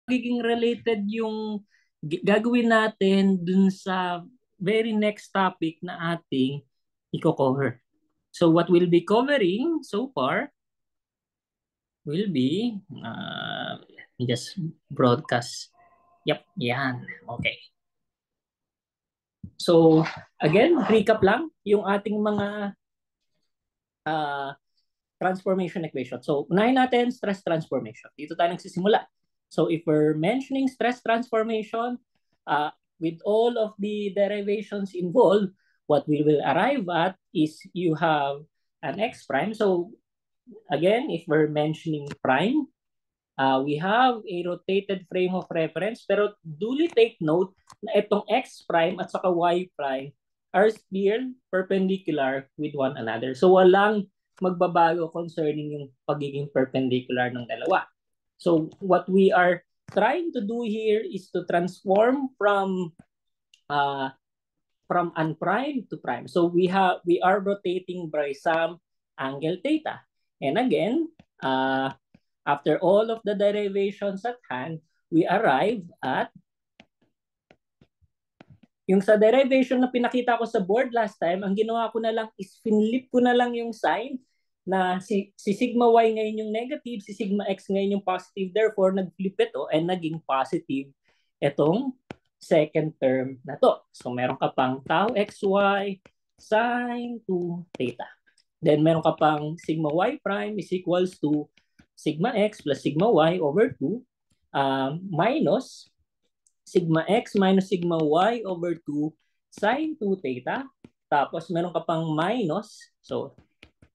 magiging related yung gagawin natin dun sa very next topic na ating i-cover. So what we'll be covering so far will be, just broadcast. Yep, yan. Okay. So again, recap lang yung ating mga uh, transformation equation. So unahin natin stress transformation. Dito tayo nagsisimula. So if we're mentioning stress transformation, with all of the derivations involved, what we will arrive at is you have an x prime. So again, if we're mentioning prime, we have a rotated frame of reference, pero duly take note na itong x prime at saka y prime are still perpendicular with one another. So walang magbabago concerning yung pagiging perpendicular ng dalawa. So what we are trying to do here is to transform from unprime to prime. So we are rotating by some angle theta. And again, after all of the derivations at hand, we arrive at yung sa derivation na pinakita ko sa board last time, ang ginawa ko na lang is finlip ko na lang yung sign na si sigma y ngayon yung negative, si sigma x ngayon yung positive. Therefore, nag-flip ito and naging positive itong second term na to. So, meron ka pang tau xy sine 2 theta. Then, meron ka pang sigma y prime is equals to sigma x plus sigma y over 2 minus sigma x minus sigma y over 2 sine 2 theta. Tapos meron ka pang minus, so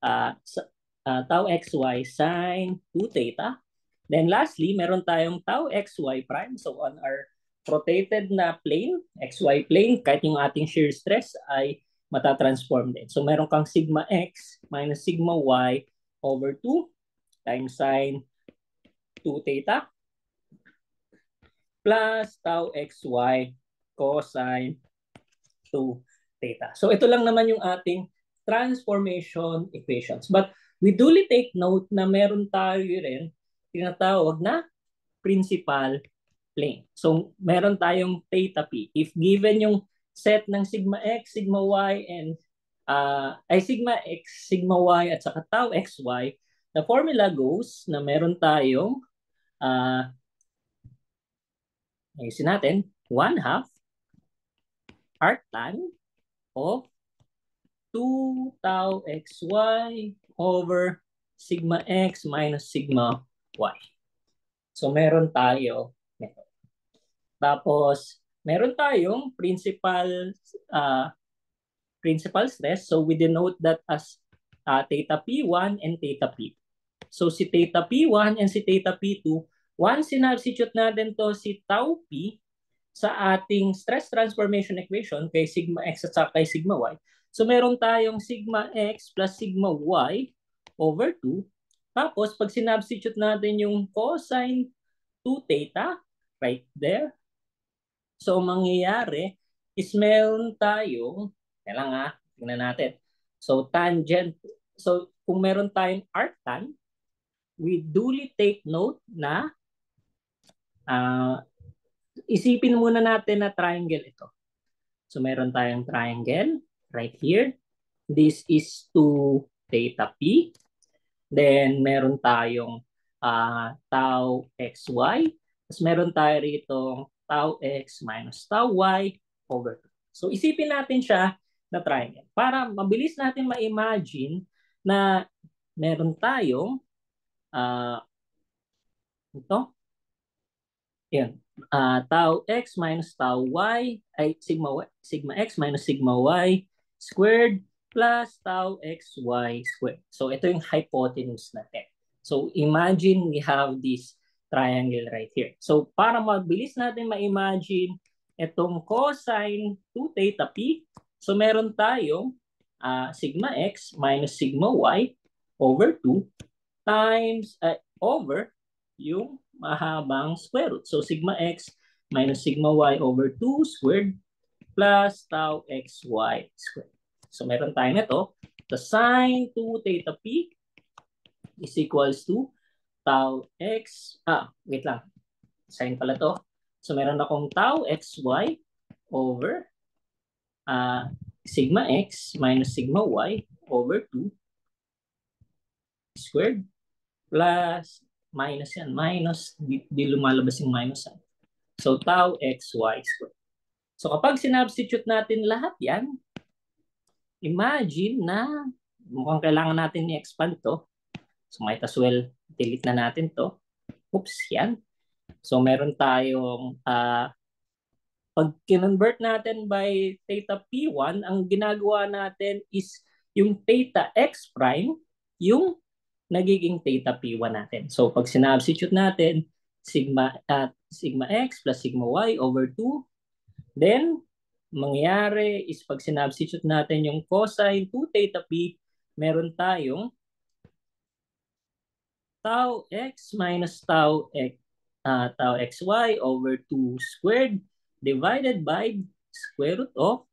tau xy sine 2 theta. Then lastly, meron tayong tau xy prime. So on our rotated na plane, xy plane, kahit yung ating shear stress ay matatransform din. So meron kang sigma x minus sigma y over 2 times sine 2 theta plus tau xy cosine 2 theta. So ito lang naman yung ating transformation equations. But we duly take note na meron tayo rin tinatawag na principal plane. So meron tayong theta p. If given yung set ng sigma x, sigma y, and sigma x, sigma y, at saka tau xy, the formula goes na meron tayong ayusin natin, 1/2 arctan of 2 tau xy over sigma x minus sigma y. So meron tayo nito. Tapos meron tayong principal stress. So we denote that as theta P1 and theta P2. So si theta P1 and si theta P2, once sinubstitute natin to si tau P sa ating stress transformation equation kay sigma x at kay sigma y. So meron tayong sigma x plus sigma y over 2. Tapos pag sinubstitute natin yung cosine 2 theta right there. So mangyayari is meron tayong, kailangan tingnan natin. So tangent, so kung meron tayong arctan, we duly take note na isipin muna natin na triangle ito. So meron tayong triangle right here. This is 2 theta p. Then meron tayong tau xy. Tapos meron tayo rito tau x minus tau y over 2. So isipin natin siya na triangle. Para mabilis natin ma-imagine na meron tayong ito. Yan. Tau x minus tau y ay sigma x minus sigma y squared plus tau xy squared. So ito yung hypotenuse natin. So imagine we have this triangle right here. So para mabilis natin ma-imagine itong cosine 2 theta p, so meron tayong sigma x minus sigma y over 2 times over yung mahabang square root. So sigma x minus sigma y over 2 squared plus tau xy squared. So meron tayo nito. The sine 2 theta p is equals to tau x, wait lang. Sine pala to. So meron akong tau xy over sigma x minus sigma y over 2 squared plus minus yan. Minus, di lumalabas yung minus. So tau xy squared. So kapag sinubstitute natin lahat yan, imagine na mukhang kailangan natin i-expand to. So might as well delete na natin to. Oops, yan. So meron tayong pag kinonvert natin by theta P1, ang ginagawa natin is yung theta X prime, yung nagiging theta P1 natin. So pag sinubstitute natin, sigma X plus sigma Y over 2, then mangyayari is pag sinubstitute natin yung cosine 2 theta P, meron tayong tau X minus tau xy over 2 squared divided by square root of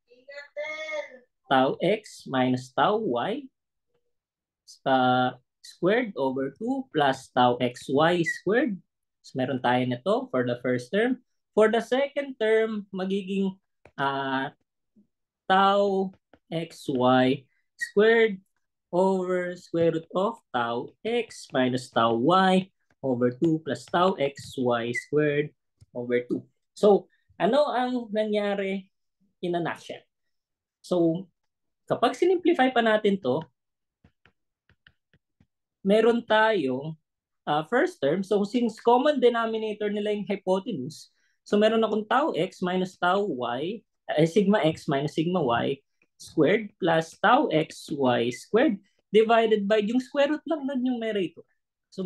tau x minus tau y squared over 2 plus tau xy squared. So meron tayo nito for the first term. For the second term, magiging tau xy squared over square root of tau x minus tau y over 2 plus tau xy squared over 2. So, ano ang nangyari in a nutshell? So, kapag sinimplify pa natin to, meron tayong first term. So, since common denominator nila yung hypotenuse, so meron akong tau x minus tau y, sigma x minus sigma y squared plus tau xy squared divided by yung square root lang ng numerator. So,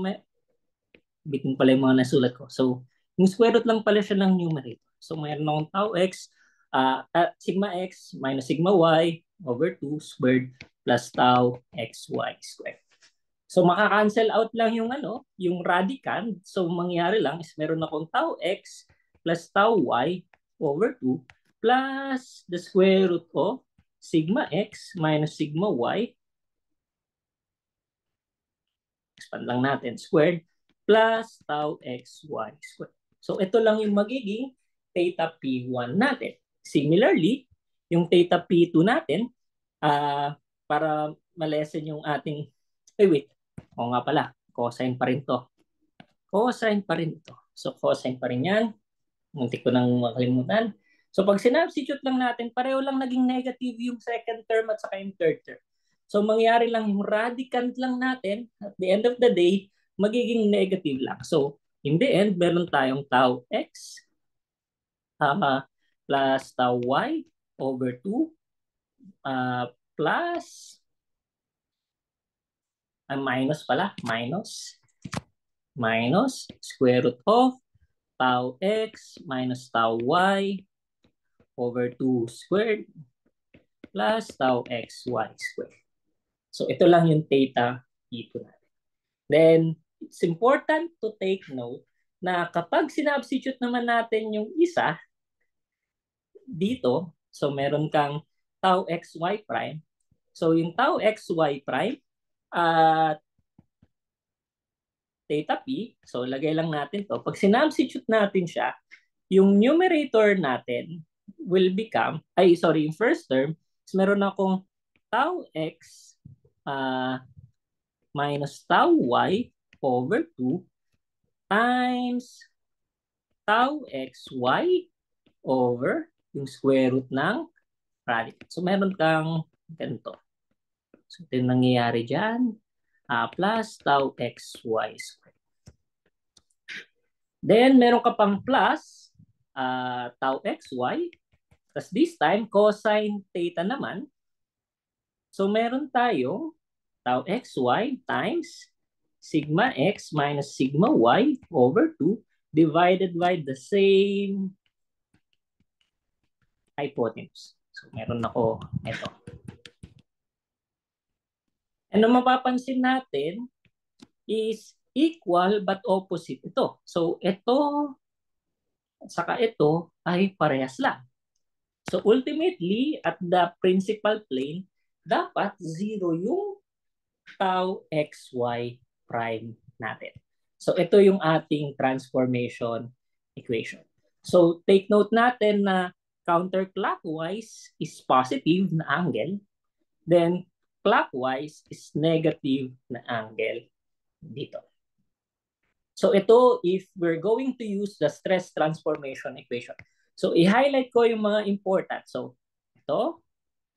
bitin pala yung mga nasulat ko. So, yung square root lang pala siya ng numerator. So, mayroon akong tau x, sigma x minus sigma y over 2 squared plus tau xy squared. So, maka-cancel out lang yung yung radicand. So, mangyari lang is meron akong tau x plus tau y over 2 plus the square root of sigma x minus sigma y, expand lang natin, squared, plus tau xy squared. So ito lang yung magiging theta P1 natin. Similarly, yung theta P2 natin, para malesen yung ating, wait, o nga pala, cosine pa rin to. Cosine pa rin to. So cosine pa rin yan. Muntik ko nang makalimutan. So pag sinubstitute lang natin, pareho lang naging negative yung second term at saka yung third term. So mangyari lang yung radicand lang natin, at the end of the day, magiging negative lang. So in the end, meron tayong tau x plus tau y over 2 plus minus pala, minus square root of tau x minus tau y over 2 squared plus tau xy squared. So ito lang yung theta P2 natin. Then, it's important to take note na kapag sinubstitute naman natin yung isa dito, so meron kang tau xy prime. So yung tau xy prime at theta P, so lagay lang natin to. Pag sinubstitute natin siya, yung numerator natin will become, yung first term, is meron akong tau x minus tau y over 2 times tau xy over yung square root ng radicand. So meron kang ganito. So ito yung nangyayari dyan, plus tau xy squared. Then meron ka pang plus tau xy. Tapos this time, cosine theta naman. So meron tayong tau xy times sigma x minus sigma y over 2 divided by the same hypotenuse. So meron ako ito. And ang mapapansin natin is equal but opposite ito. So ito saka ito ay parehas lang. So ultimately, at the principal plane, dapat 0 yung tau xy prime natin. So ito yung ating transformation equation. So take note natin na counterclockwise is positive na angle, then clockwise is negative na angle dito. So ito, if we're going to use the stress transformation equation. So i-highlight ko yung mga important. So ito,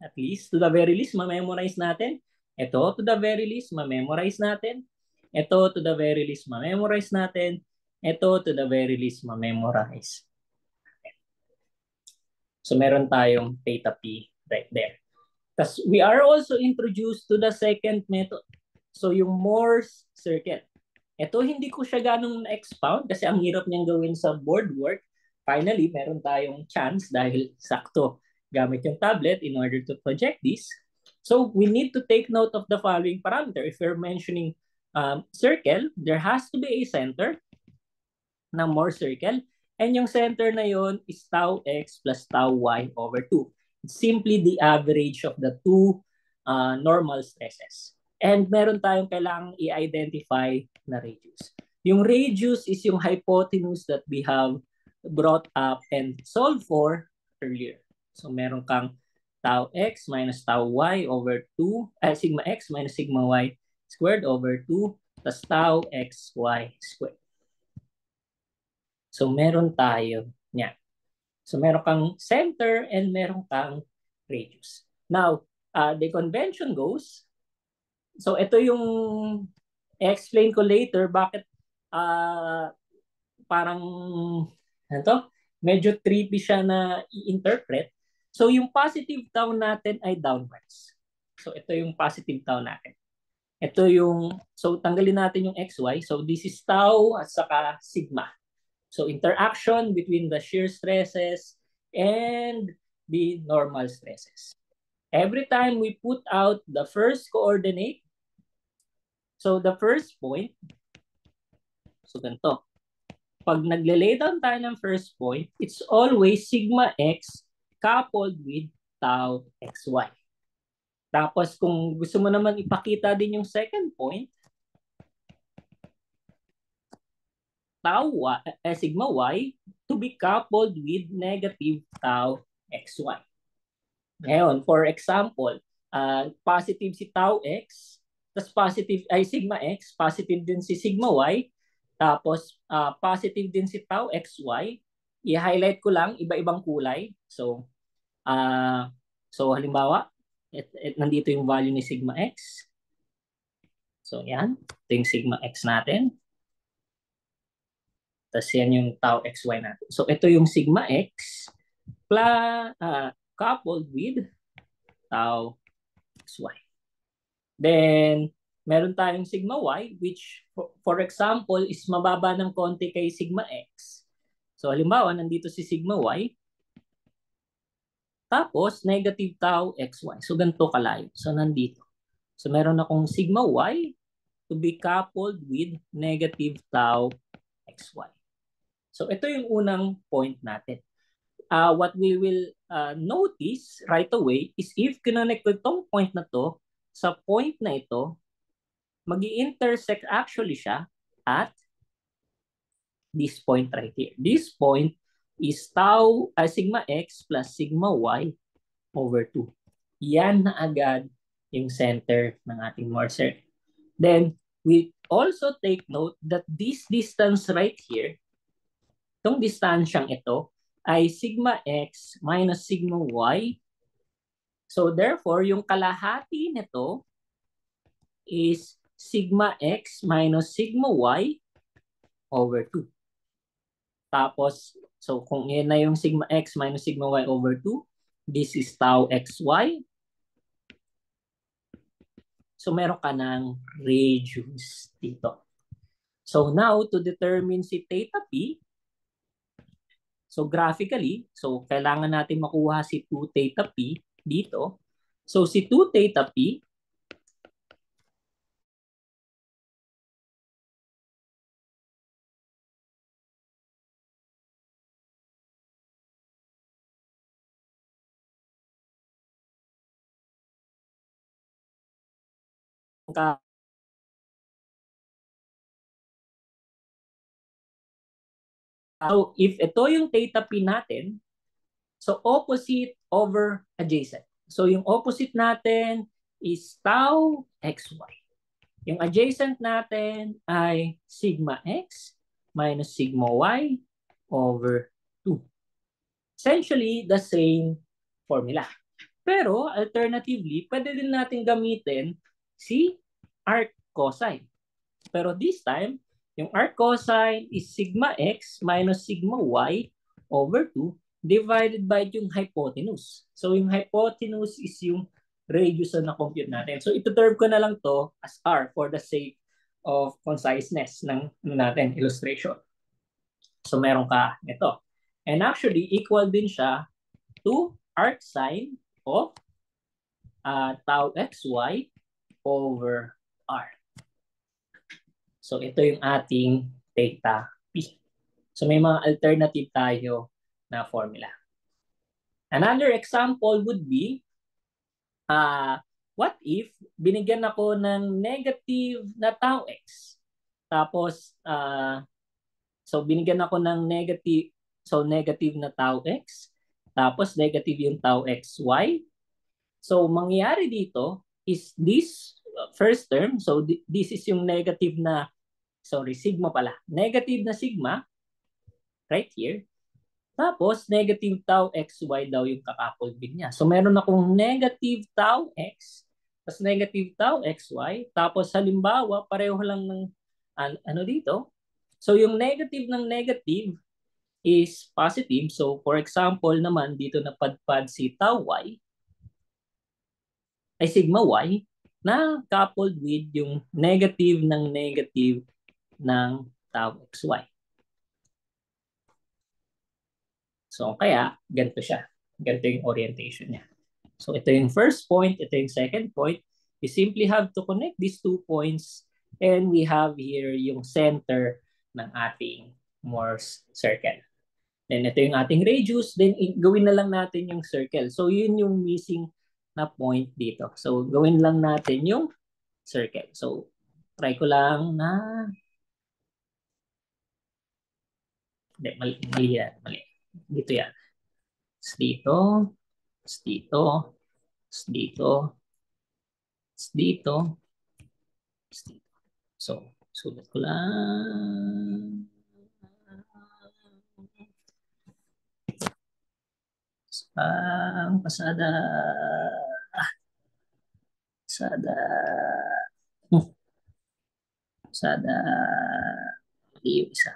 at least to the very least, ma-memorize natin. Ito, to the very least, ma-memorize natin. Ito, to the very least, ma-memorize natin. Ito, to the very least, ma-memorize. So meron tayong theta p right there. Tapos we are also introduced to the second method. So yung Morse circle. Ito hindi ko siya ganong na-expound kasi ang hirap niyang gawin sa board work. Finally, meron tayong chance dahil sakto gamit yung tablet in order to project this. So we need to take note of the following parameter. If we're mentioning circle, there has to be a center ng Morse circle. And yung center na yon is tau x plus tau y over 2. It's simply the average of the two normal stresses. And meron tayong kailangang i-identify na radius. Yung radius is yung hypotenuse that we have brought up and solved for earlier. So meron kang tau x minus tau y over 2, sigma x minus sigma y squared over 2, plus tau x y squared. So meron tayo niya. So meron kang center and meron kang radius. Now, the convention goes, so ito yung explain ko later bakit parang ano, medyo trippy siya na i-interpret. So yung positive tau natin ay downwards. So ito yung positive tau natin. Ito yung, so tanggalin natin yung xy. So this is tau at saka sigma. So interaction between the shear stresses and the normal stresses. Every time we put out the first coordinate, so the first point, so ganito. Pag nagle-lay down tayo ng first point, it's always sigma x coupled with tau xy. Tapos kung gusto mo naman ipakita din yung second point, sigma y to be coupled with negative tau xy. Ngayon, for example, positive si tau x, tapos positive ay sigma x, positive din si sigma y, tapos positive din si tau xy. I-highlight ko lang iba-ibang kulay. So, halimbawa, nandito yung value ni sigma x. So, yan. Ito yung sigma x natin. Tapos yan yung tau xy natin. So ito yung sigma x plus coupled with tau xy. Then meron tayong sigma y which for example is mababa ng konti kay sigma x. So halimbawa nandito si sigma y tapos negative tau xy. So ganito kalayo. So nandito. So meron akong sigma y to be coupled with negative tau xy. So ito yung unang point natin. What we will notice right away is if kinonect ko itong point na to sa point na ito, mag-i-intersect actually siya at this point right here. This point is sigma x plus sigma y over 2. Yan na agad yung center ng ating Morse. Then, we also take note that this distance right here, itong distansyang ito ay sigma x minus sigma y. So therefore, yung kalahati nito is sigma x minus sigma y over 2. Tapos, so kung yan na yung sigma x minus sigma y over 2, this is tau xy. So meron ka ng radius dito. So now, to determine si theta p, so graphically, so kailangan natin makuha si 2 theta p dito. So si 2 theta p So if ito yung theta P natin, so opposite over adjacent. So yung opposite natin is tau xy. Yung adjacent natin ay sigma x minus sigma y over 2. Essentially, the same formula. Pero alternatively, pwede din natin gamitin si arc cosine. Pero this time, yung arc cosine is sigma x minus sigma y over 2 divided by yung hypotenuse. So yung hypotenuse is yung radius na na-compute natin. So ito-term ko na lang to as r for the sake of conciseness ng natin illustration. So meron ka ito. And actually, equal din siya to arc sine of tau xy over r. So ito yung ating theta P. So may mga alternative tayo na formula. Another example would be, what if binigyan ako ng negative na tau x? Tapos, so binigyan ako ng negative, so negative na tau x. Tapos negative yung tau xy. So mangyayari dito is this first term, so this is yung negative na, sorry, sigma pala. Negative na sigma, right here. Tapos, negative tau xy daw yung kakapolvin niya. So, meron akong negative tau x, tapos negative tau xy, tapos halimbawa, pareho lang ng ano dito. So, yung negative ng negative is positive. So, for example naman, dito napadpad si tau y, ay sigma y, na coupled with yung negative ng negative ng tau xy. So, kaya, ganito siya. Ganito yung orientation niya. So, ito yung first point, ito yung second point. We simply have to connect these 2 points and we have here yung center ng ating Morse circle. Then, ito yung ating radius. Then, gawin na lang natin yung circle. So, yun yung missing na point dito. So, gawin lang natin yung circle. So, try ko lang na... Hindi, mali yan. Mali. Dito yan. Dito. Dito. Dito. Dito. Dito. So, sulat ko lang. Ang pasada. Pasada. Pasada. Yung isa.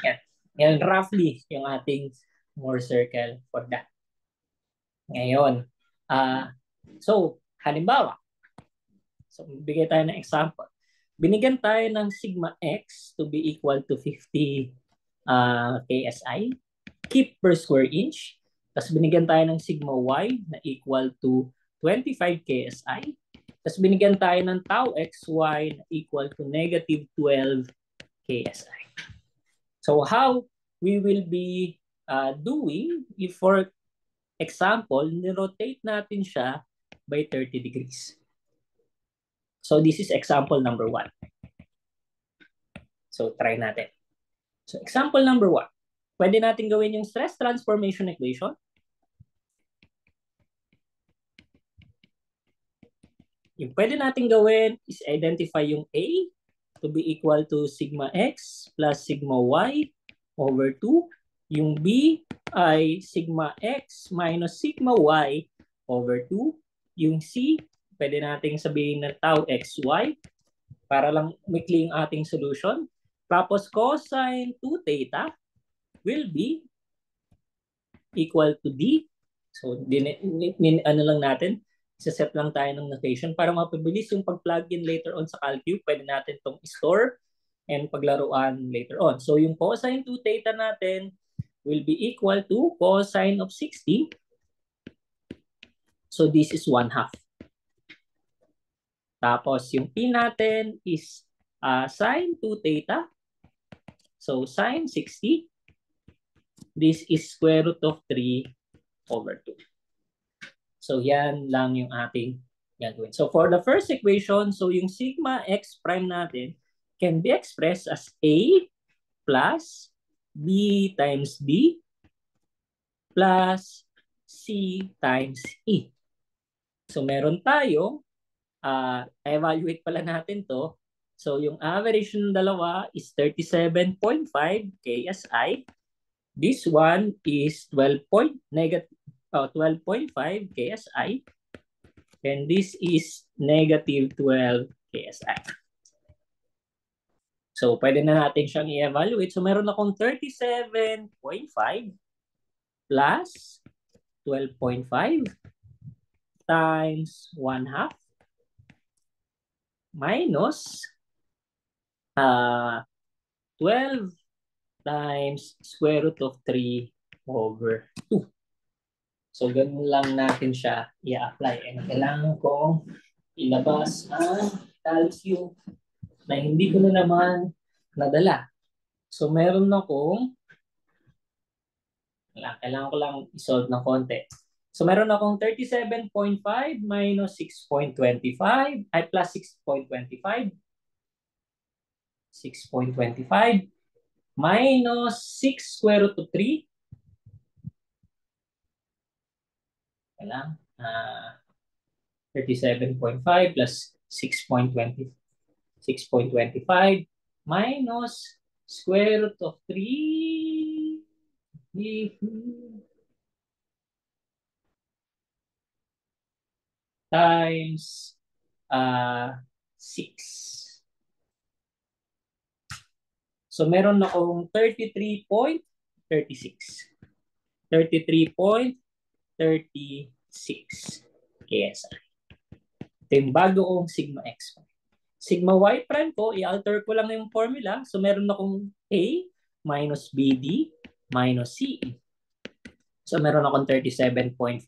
Yan. Yan, roughly yung ating Moore circle for that. Ngayon, so, halimbawa, so, bigay tayo ng example. Binigyan tayo ng sigma x to be equal to 50 KSI, kip per square inch. Tapos binigyan tayo ng sigma y na equal to 25 KSI. Tapos binigyan tayo ng tau xy na equal to negative 12 KSI. So how we will be doing if, for example, ni-rotate natin siya by 30 degrees. So this is example number 1. So try natin. So example number 1. Pwede natin gawin yung stress transformation equation. Yung pwede natin gawin is identify yung A to be equal to sigma x plus sigma y over 2. Yung B ay sigma x minus sigma y over 2. Yung C, pwede nating sabihin na tau xy para lang mikli yung ating solution. Tapos cosine 2 theta will be equal to D. So, ano lang natin, isa-set lang tayo ng notation para mapabilis yung pag-plug in later on sa CalCube. Pwede natin itong store and paglaruan later on. So, yung cosine 2 theta natin will be equal to cosine of 60. So, this is 1/2. Tapos, yung P natin is sine 2 theta. So, sine 60. This is square root of 3 over 2. So, yan lang yung ating gagawin. So for the first equation, so yung sigma x prime natin can be expressed as A plus B times B plus C times E. So meron tayo, evaluate pala natin to. So yung average ng dalawa is 37.5 KSI. This one is 12.5 KSI. And this is negative 12 KSI. So, pwede na natin siyang i-evaluate. So, meron akong 37.5 plus 12.5 times 1/2 minus 12 times square root of 3 over 2. So, ganun lang natin siya i-apply. And kailangan kong ilabas ang calcium na hindi ko na naman nadala. So, meron akong, kailangan ko lang isolve ng konti. So, meron akong 37.5 minus 6.25, ay plus 6.25. 6.25 minus 6 square root of 3. Kailangan, 37.5 plus 6.20. 6.25 minus square root of 3 times 6. So meron akong 33.36. 33.36 KSI. Ito yung bago kong sigma x. Sigma y prime ko, i-alter ko lang yung formula. So meron akong A minus BD minus CE. So meron akong 37.5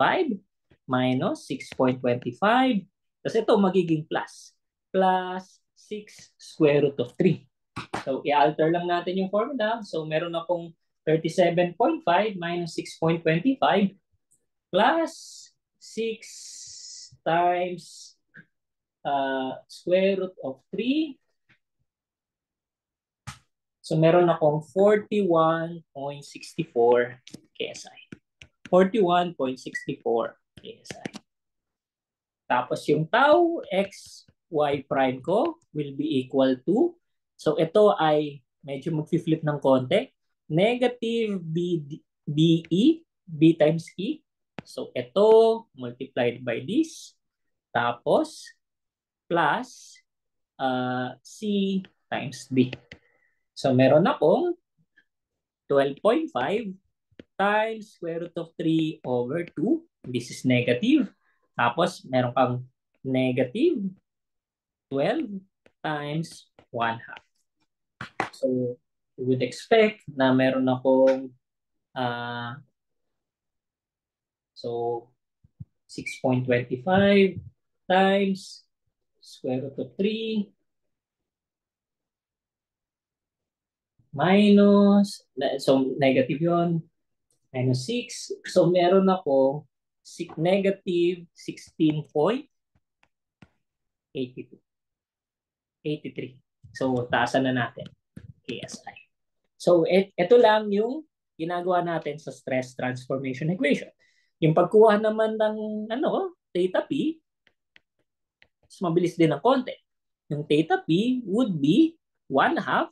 minus 6.25. Tapos ito magiging plus. Plus 6 square root of 3. So i-alter lang natin yung formula. So meron akong 37.5 minus 6.25 plus 6 times square root of 3. So meron akong 41.64 KSI. 41.64 KSI. Tapos yung tau x y prime ko will be equal to, so ito ay medyo mag-flip ng konti, negative BE, B times E. So ito multiplied by this. Tapos plus C times D. So meron akong 12.5 times square root of 3 over 2. This is negative. Tapos meron kang negative 12 times 1/2. So we would expect na meron akong so 6.25 times square root of 3 minus, so negative yon, minus 6. So meron ako negative 16.82. 83. So taasan na natin KSI. So ito lang yung ginagawa natin sa stress transformation equation. Yung pagkuha naman ng theta P, mabilis din ng konti. Yung theta P would be 1/2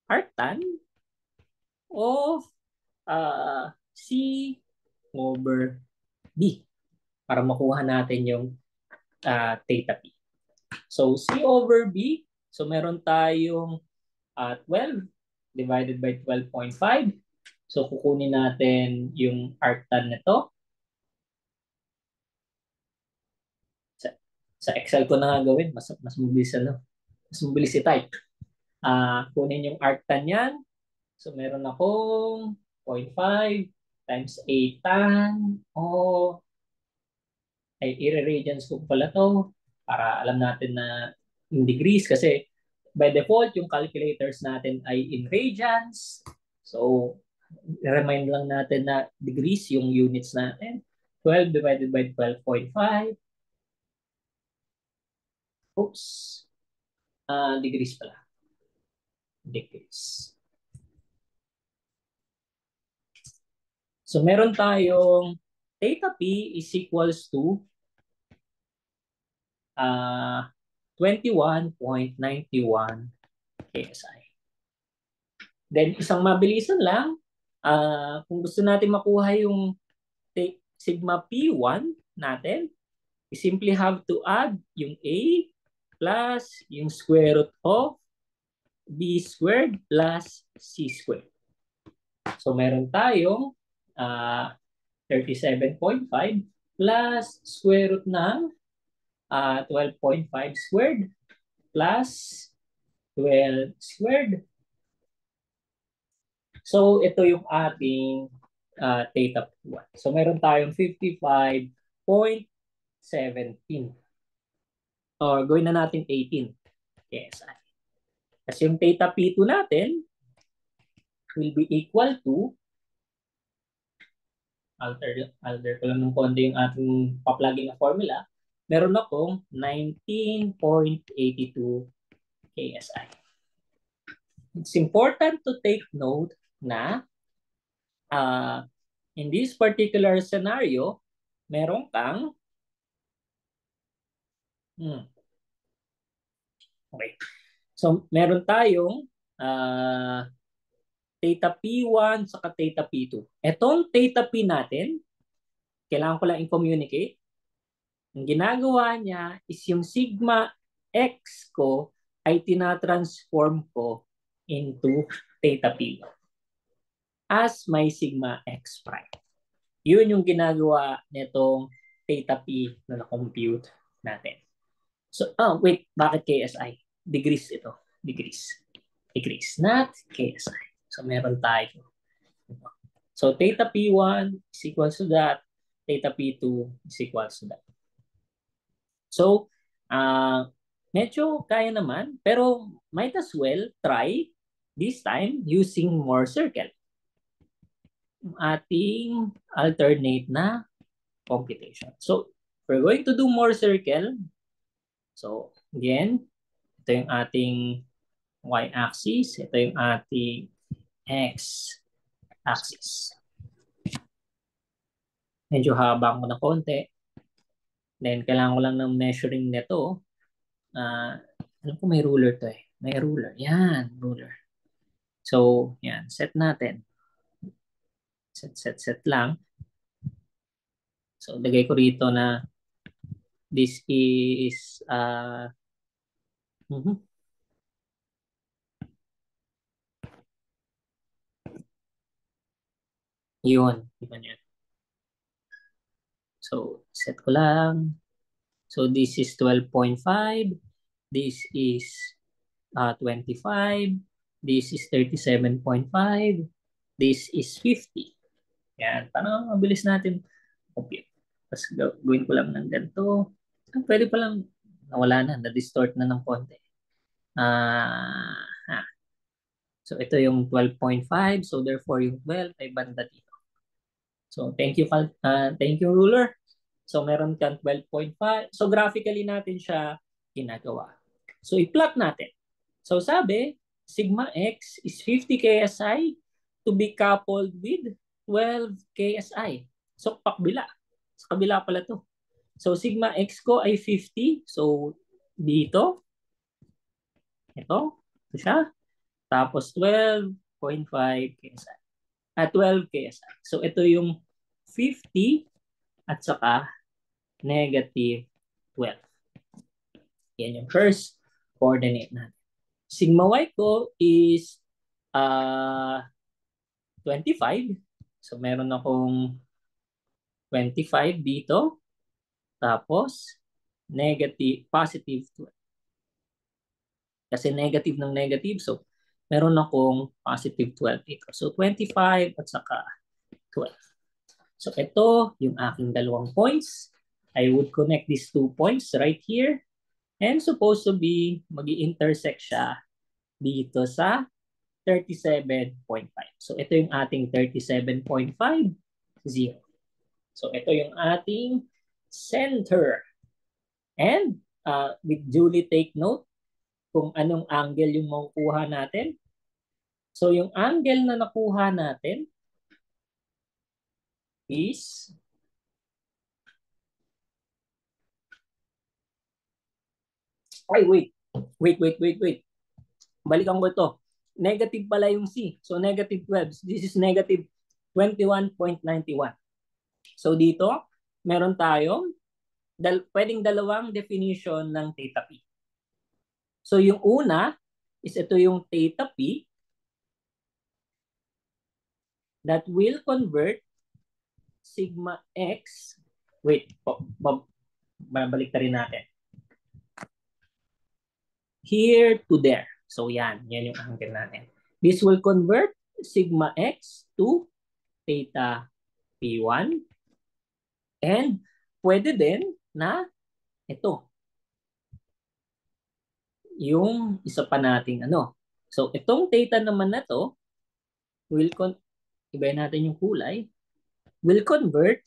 arctan of C over B para makuha natin yung theta P. So C over B, so meron tayong 12 divided by 12.5. So kukunin natin yung arctan nito. Sa Excel ko na nga gawin, mas mabilis mas mabilis i-type. Kunin yung arctan yan. So meron akong 0.5 times 8 tan ay i-radians ko pala to para alam natin na in degrees kasi by default yung calculators natin ay in radians. So remind lang natin na degrees yung units natin. 12 divided by 12.5 Oops. Degrees pala. Degrees. So meron tayong theta P is equals to 21.91 KSI. Then isang mabilisan lang, kung gusto natin makuha yung sigma P1 natin, we simply have to add yung A plus yung square root of B squared plus C squared. So meron tayong 37.5 plus square root ng 12.5 squared plus 12 squared. So ito yung ating theta P1. So meron tayong 55.17. Or gawin na natin 18 KSI. Kasi yung theta P2 natin will be equal to, alter ko lang ng konti yung ating pa-plugin na formula, meron akong 19.82 KSI. It's important to take note na in this particular scenario, meron kang okay. So, meron tayong theta P1 saka theta P2. Etong theta P natin, kailangan ko lang i-communicate. Ang ginagawa niya is yung sigma x ko ay tinatransform ko into theta P1 as my sigma x prime. Yun yung ginagawa nitong theta P na na-compute natin. So, wait, bakit KSI? Degrees ito. Degrees. Degrees, not KSI. So, meron tayo. So, theta P1 is equal to that. Theta P2 is equal to that. So, medyo kaya naman. Pero, might as well try this time using Mohr circle. Ating alternate na computation. So, we're going to do Mohr circle. So, again, ito yung ating y-axis. Ito yung ating x-axis. Medyo habang ko na konti. Then, kailangan ko lang ng measuring nito. Alam ko may ruler to eh. May ruler. Yan, ruler. So, yan. Set natin. Set lang. So, lagay ko rito na this is yun. So, set ko lang. So, this is 12.5. This is 25. This is 37.5. This is 50. Yan. Parang mabilis natin compute. Tapos gawin ko lang ng ganito. Pwede pa lang nawala na. Na-distort na ng konti. So, ito yung 12.5. So, therefore, yung 12 ay banda dito. So, thank you ruler. So, meron kang 12.5. So, graphically natin siya ginagawa. So, i-plot natin. So, sabi, sigma x is 50 KSI to be coupled with 12 KSI. So, pakbila. Sa kabila pala to. So, sigma x ko ay 50. So, dito. Ito siya. Tapos, 12.5 KSI. 12 KSI. So, ito yung 50 at saka negative 12. Yan yung first coordinate natin. Sigma y ko is 25. So, meron akong 25 dito. Tapos, positive 12. Kasi negative ng negative. So, meron akong positive 12 dito. So, 25 at saka 12. So, ito yung aking dalawang points. I would connect these 2 points right here. And supposed to be mag-i-intersect siya dito sa 37.5. So, ito yung ating 37.5, 0. So, ito yung ating center. And with duly take note kung anong angle yung makukuha natin. So yung angle na nakuha natin is wait. Balikan ko ito. Negative pala yung C. So negative 12. This is negative 21.91. So dito, meron tayong pwedeng dalawang definition ng theta P. So yung una is ito yung theta P that will convert sigma x. Wait, babalik rin natin. Here to there. So yan yung angle natin. This will convert sigma x to theta P1. And pwede din na ito. Yung isa pa nating ano. So itong theta naman na to will ibahin natin yung kulay. Will convert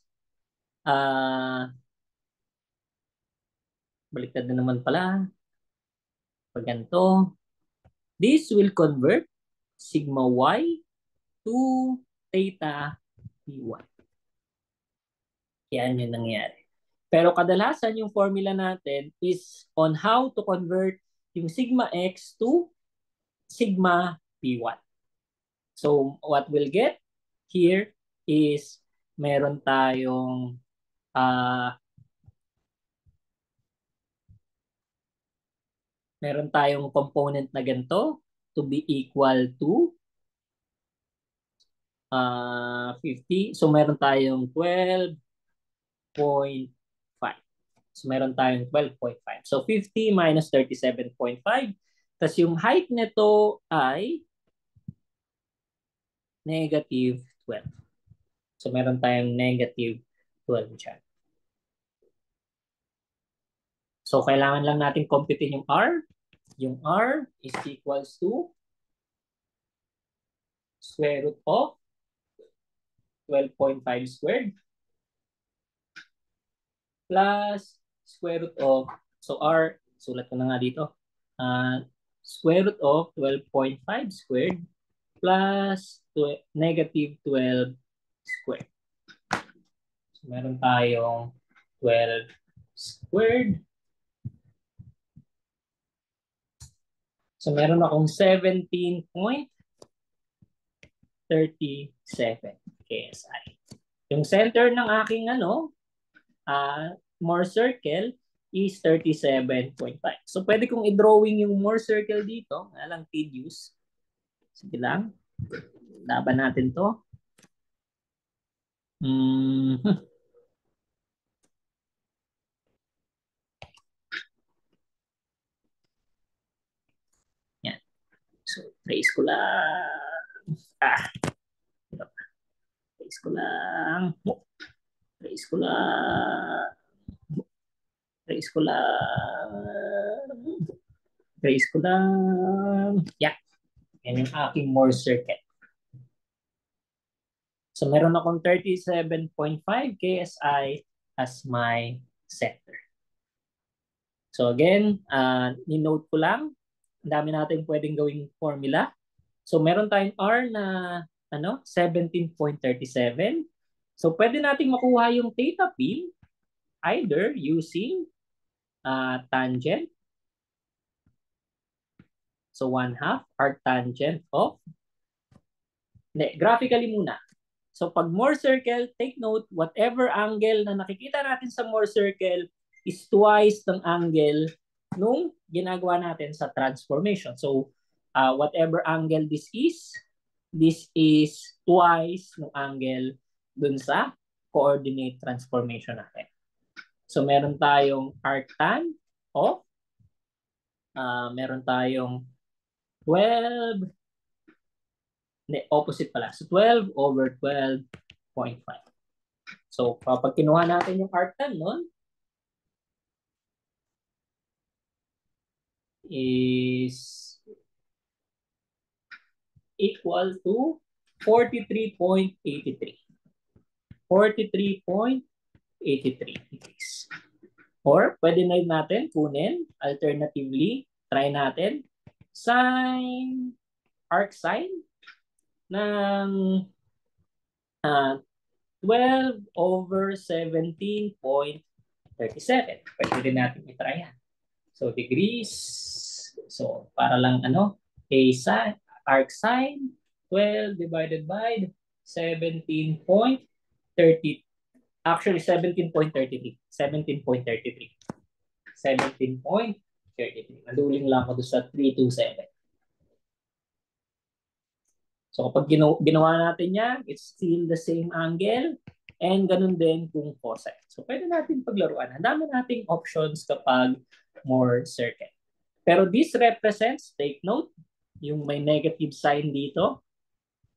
baliktad na naman pala. Pag ganito, this will convert sigma y to theta P1. Yan yung nangyari. Pero kadalasan yung formula natin is on how to convert yung sigma x to sigma P1. So what we'll get here is meron tayong component na ganito to be equal to 50. So meron tayong 12.5. So meron tayong 12.5. So 50 minus 37.5. Tapos yung height nito ay negative 12. So meron tayong negative 12 dyan. So kailangan lang natin computein yung R. Yung R is equals to square root of 12.5 squared plus square root of, so R, sulat ko na nga dito, square root of 12.5 squared plus negative 12 squared. So meron tayong 12 squared. So meron akong 17.37 KSI. Yung center ng aking Mohr circle is 37.5. So pwede kong i-drawing yung Mohr circle dito. Alang tedious. Sige lang. Laban natin to. Yan. So trace ko lang. Trace ko lang. Trace ko lang. Trace ko lang. Trace ko lang. Yeah. Yan yung aking Mohr circuit. So meron akong 37.5 KSI as my center. So again, ni-note ko lang. Ang dami natin pwedeng gawing formula. So meron tayong R na 17.37. So pwede nating makuha yung theta P either using tangent. So 1/2 arctangent of, graphically muna. So pag Mohr circle, take note, whatever angle na nakikita natin sa Mohr circle is twice ng angle nung ginagawa natin sa transformation. So whatever angle this is twice ng angle dun sa coordinate transformation natin. So meron tayong arctan of, meron tayong 12, opposite pala. So 12 over 12.5. So kapag kinuha natin yung arctan nun, is equal to 43.83. 43.83 degrees. Or pwede na natin kunin, alternatively, try natin, sine, arc sine ng 12/17.37. Pwede din natin i-try yan. So degrees, so para lang a sine, arc sine, 12 divided by 17.30. Actually, 17.33. 17.33. 17.33. Naduling lang ako doon sa 327. So kapag ginawa natin yan, it's still the same angle and ganun din kung cosine. So pwede natin paglaruan. Ang dami nating options kapag more circuit. Pero this represents, take note, yung may negative sign dito.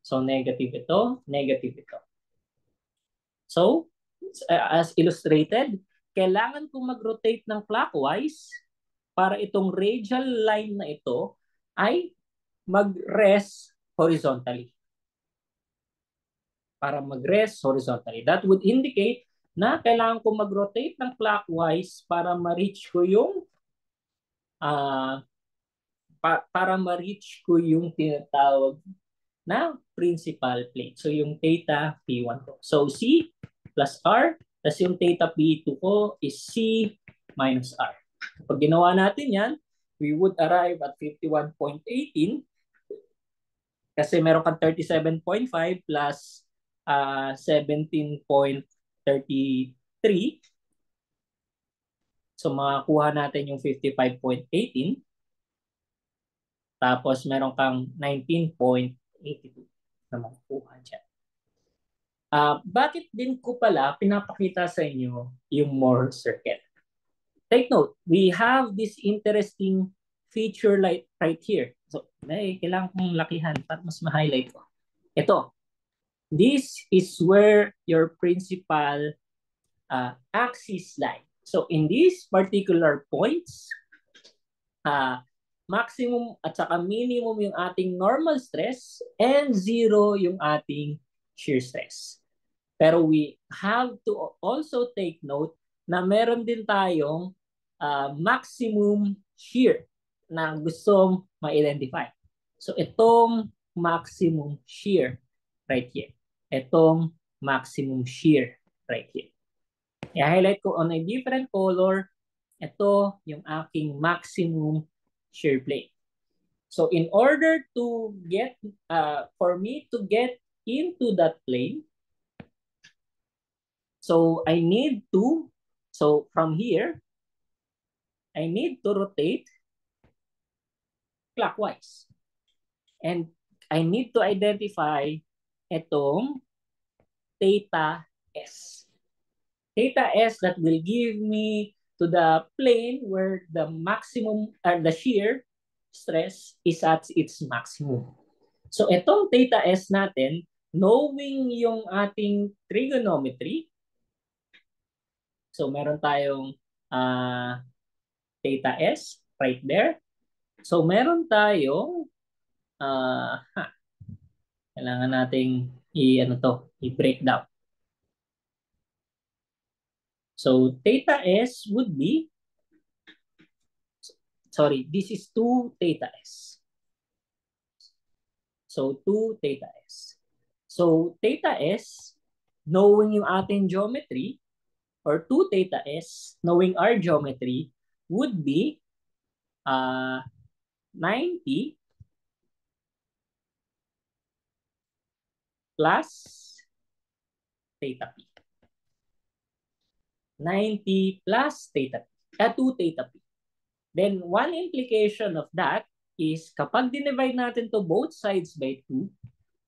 So negative ito, negative ito. So, as illustrated, kailangan kong mag-rotate ng clockwise para itong radial line na ito ay mag-rest horizontally. Para mag-rest horizontally. That would indicate na kailangan ko mag-rotate ng clockwise para ma-reach ko yung tinatawag na principal plane. So yung theta P1 ko. So C plus R, tas yung theta P2 ko is C minus R. Pag ginawa natin yan, we would arrive at 51.18 kasi meron kang 37.5 plus 17.33. So makakuha natin yung 55.18. Tapos meron kang 19.82 na makukuha dyan. Bakit din ko pala pinapakita sa inyo yung Moore circuit? Take note, we have this interesting feature right here. So, kailangan kong lakihan para mas ma-highlight ko. Ito, this is where your principal axis lie. So, in these particular points, maximum at saka minimum yung ating normal stress and zero yung ating shear stress. Pero we have to also take note na meron din tayong maximum shear na gustong ma-identify. So itong maximum shear right here. Itong maximum shear right here. I-highlight ko on a different color. Ito yung aking maximum shear plane. So in order to get, for me to get into that plane, so I need to, so from here, I need to rotate clockwise. And I need to identify itong theta S. Theta S that will give me to the plane where the maximum, the shear stress is at its maximum. So itong theta S natin, knowing yung ating trigonometry, so meron tayong theta S right there. So meron tayong kailangan nating i-break down. So theta S would be, sorry, this is 2 theta S. So 2 theta S. So theta S, knowing yung ating geometry, or 2 theta S, knowing our geometry, would be 90 plus theta P. 90 plus theta P. 2 theta P. Then one implication of that is kapag dinivide natin to both sides by 2,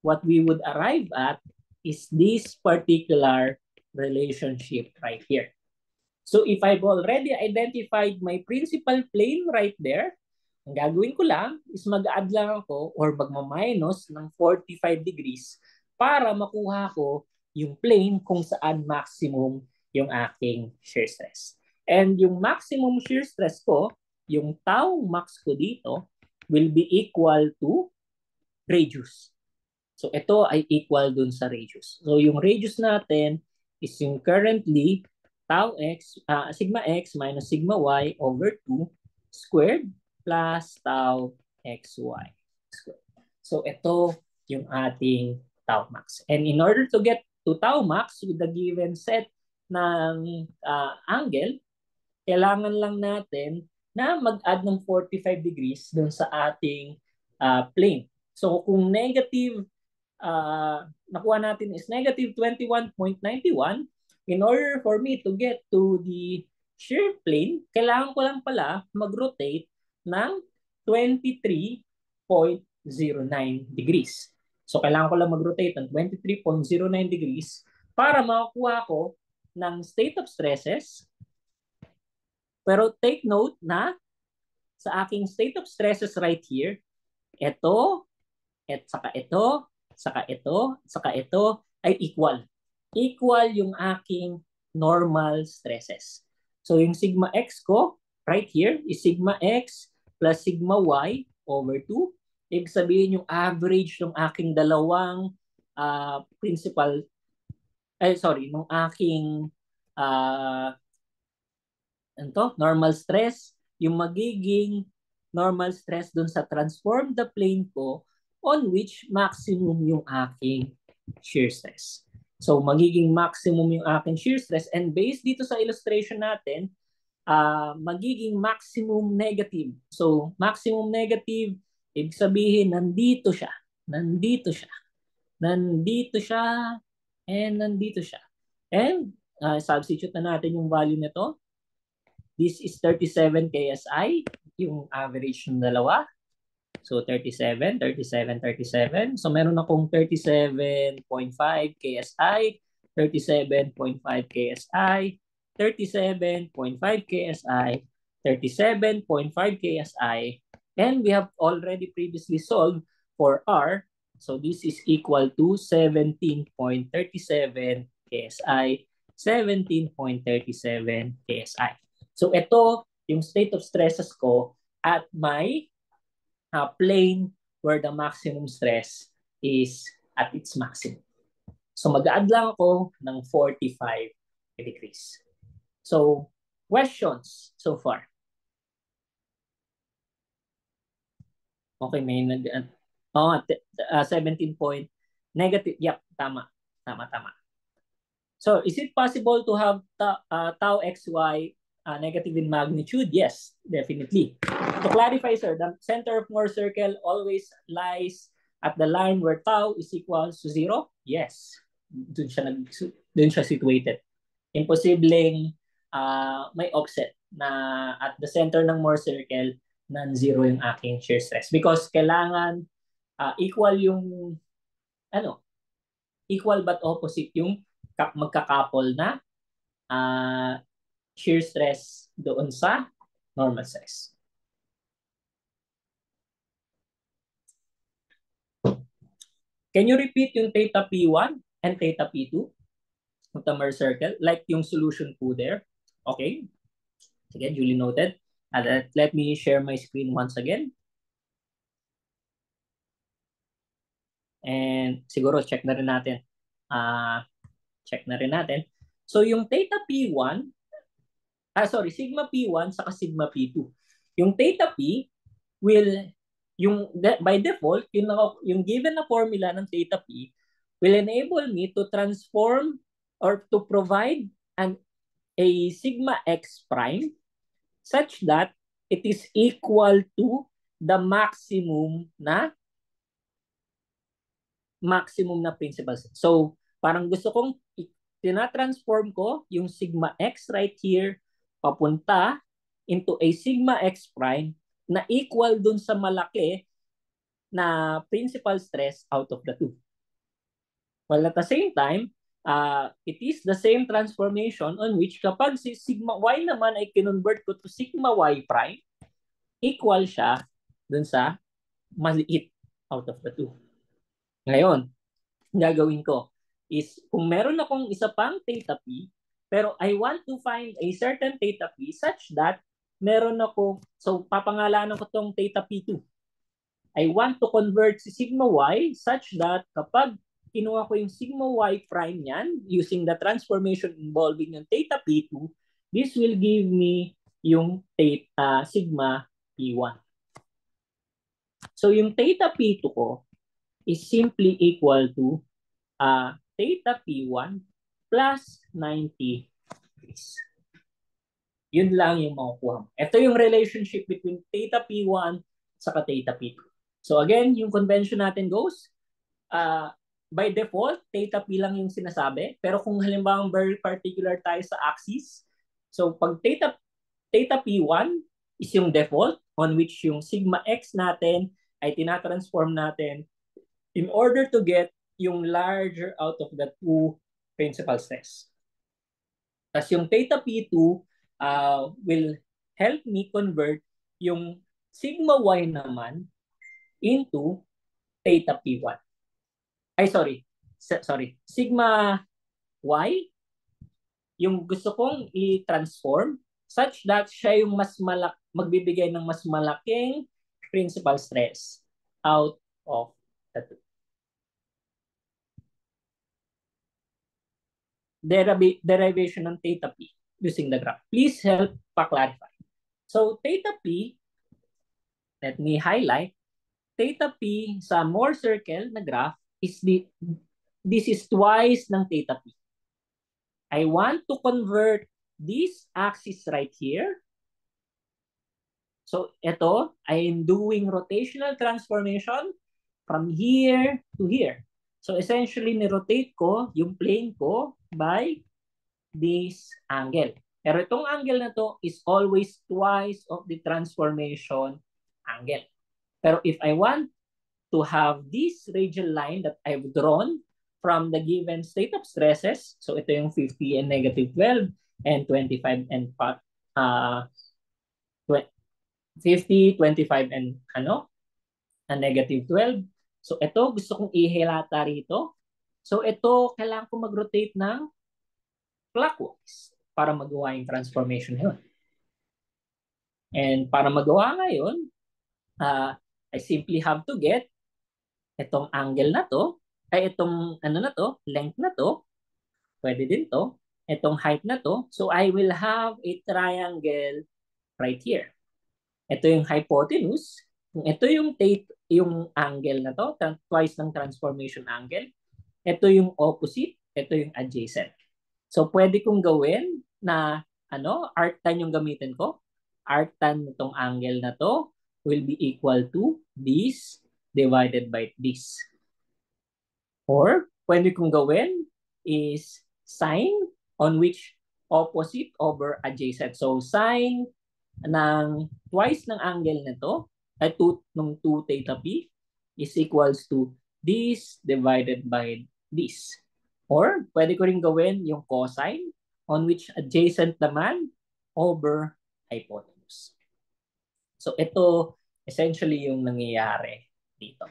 what we would arrive at is this particular relationship right here. So if I've already identified my principal plane right there, ang gagawin ko lang is mag-add lang ako or magma-minus ng 45 degrees para makuha ko yung plane kung saan maximum yung aking shear stress. And yung maximum shear stress ko, yung tau max ko dito, will be equal to radius. So ito ay equal dun sa radius. So yung radius natin is yung currently sigma x minus sigma y over 2 squared plus tau xy squared. So ito yung ating tau max. And in order to get to tau max with the given set ng angle, kailangan lang natin na mag-add ng 45 degrees dun sa ating plane. So kung negative, nakuha natin is negative 21.91, in order for me to get to the shear plane, kailangan ko lang pala mag-rotate ng 23.09 degrees. So kailangan ko lang mag-rotate ng 23.09 degrees para makakuha ko ng state of stresses. Pero take note na sa aking state of stresses right here, ito, saka ito, saka ito, saka ito ay equal. Equal yung aking normal stresses. So yung sigma x ko right here is sigma x plus sigma y over 2. Ibig sabihin yung average ng aking dalawang principal, nung aking normal stress, yung magiging normal stress dun sa transform the plane ko on which maximum yung aking shear stress. So magiging maximum yung aking shear stress, and based dito sa illustration natin, magiging maximum negative. So maximum negative, ibig sabihin nandito siya, nandito siya, nandito siya, and nandito siya. And substitute na natin yung value nito. This is 37 KSI, yung average ng dalawa. So 37, 37, 37. So meron akong 37.5 KSI, 37.5 KSI, 37.5 KSI, 37.5 KSI, and we have already previously solved for R. So this is equal to 17.37 KSI, 17.37 KSI. So ito yung state of stresses ko at my plane where the maximum stress is at its maximum. So mag-add lang ako ng 45 degrees. So questions so far? Okay, may 17 point negative. Yep, tama. So is it possible to have tau xy negative in magnitude? Yes, definitely. To clarify, sir, the center of Mohr circle always lies at the line where tau is equal to 0? Yes. Doon siya situated. Imposibleng may offset na at the center ng Mohr circle, non-zero yung aking shear stress. Because kailangan equal yung, equal but opposite yung magkakapol na shear stress doon sa normal stress. Can you repeat yung theta P1 and theta P2 of the Mohr circle? Like yung solution po there. Okay. Again, duly noted. Let me share my screen once again. And siguro check na rin natin. So yung theta P1, sigma P1 saka sigma P2. Yung theta P will, by default, yung given na formula ng theta P will enable me to transform or to provide a sigma x prime such that it is equal to the maximum na principal. So parang gusto kong tina-transform ko yung sigma x right here papunta into a sigma x prime na equal dun sa malaki na principal stress out of the two. While at the same time, it is the same transformation on which kapag si sigma y naman ay kinonvert ko to sigma y prime, equal siya dun sa maliit out of the two. Ngayon, gagawin ko is kung meron akong isa pang theta P, pero I want to find a certain theta P such that meron ako, so papangalanan ko tong theta P2. I want to convert si sigma y such that kapag kinuha ko yung sigma y prime yan using the transformation involving yung theta P2, this will give me yung theta, sigma P1. So yung theta P2 ko is simply equal to theta P1 plus 90 degrees. Yun lang yung makukuha mo. Ito yung relationship between theta P1 saka theta P2. So again, yung convention natin goes, by default, theta P lang yung sinasabi. Pero kung halimbawa very particular tayo sa axis, so pag theta P1 is yung default on which yung sigma x natin ay tinatransform natin in order to get yung larger out of the two principal stress. Tapos yung theta P2 will help me convert yung sigma y naman into theta P1. Ay, sorry. Sigma y, yung gusto kong i-transform such that siya yung magbibigay ng mas malaking principal stress out of the two. Derivation ng theta P using the graph. Please help pa-clarify. So, theta P, let me highlight, theta P sa Mohr circle na graph is this is twice ng theta P. I want to convert this axis right here. So, ito, I am doing rotational transformation from here to here. So, essentially, ni-rotate ko yung plane ko by this angle. Pero itong angle na to is always twice of the transformation angle. Pero if I want to have this radial line that I've drawn from the given state of stresses, so ito yung 50 and negative 12 and 25 and 50, 25 and negative 12. So ito gusto kong ihilata rito. So ito kailangan ko mag-rotate ng clockwise para magawa yung transformation yun. And para magawa ngayon, I simply have to get itong angle na to, ay itong length na to, pwede din to, itong height na to. So I will have a triangle right here. Ito yung hypotenuse. Kung ito yung angle na to, twice ng transformation angle. Ito yung opposite, ito yung adjacent. So pwede kong gawin na arctan yung gamitin ko. Arctan nitong angle na to will be equal to this divided by this. Or pwede kong gawin is sine on which opposite over adjacent. So sine ng twice ng angle nito ay 2 theta P is equals to this divided by this. Or pwede ko rin gawin yung cosine on which adjacent naman over hypotenuse. So ito essentially yung nangyayari dito.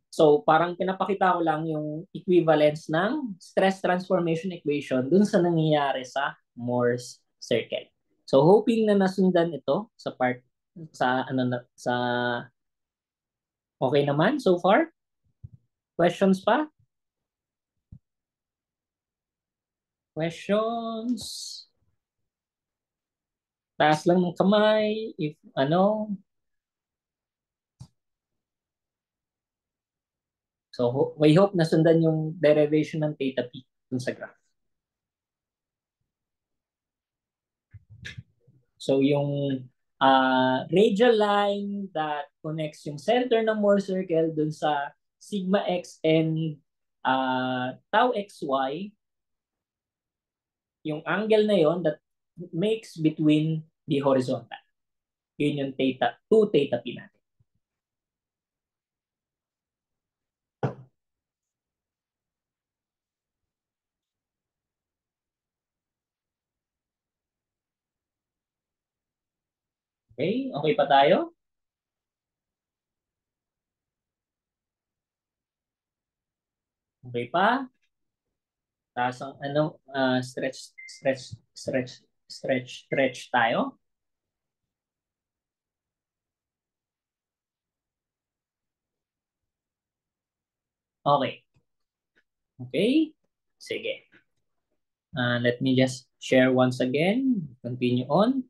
So parang pinapakita ko lang yung equivalence ng stress transformation equation dun sa nangyayari sa Mohr's circle. So hoping na nasundan ito sa okay naman so far? Questions pa? Questions? Taas lang ng kamay if So we hope nasundan yung derivation ng theta P dun sa graph. So yung radial line that connects yung center ng Mohr circle dun sa sigma x and tau xy, yung angle na yon that makes between the horizontal. Yun yung theta, 2 theta P natin. Okay, okay pa tayo? Okay pa? Tapos ang stretch tayo. Okay. Okay? Sige. Let me just share once again. Continue on.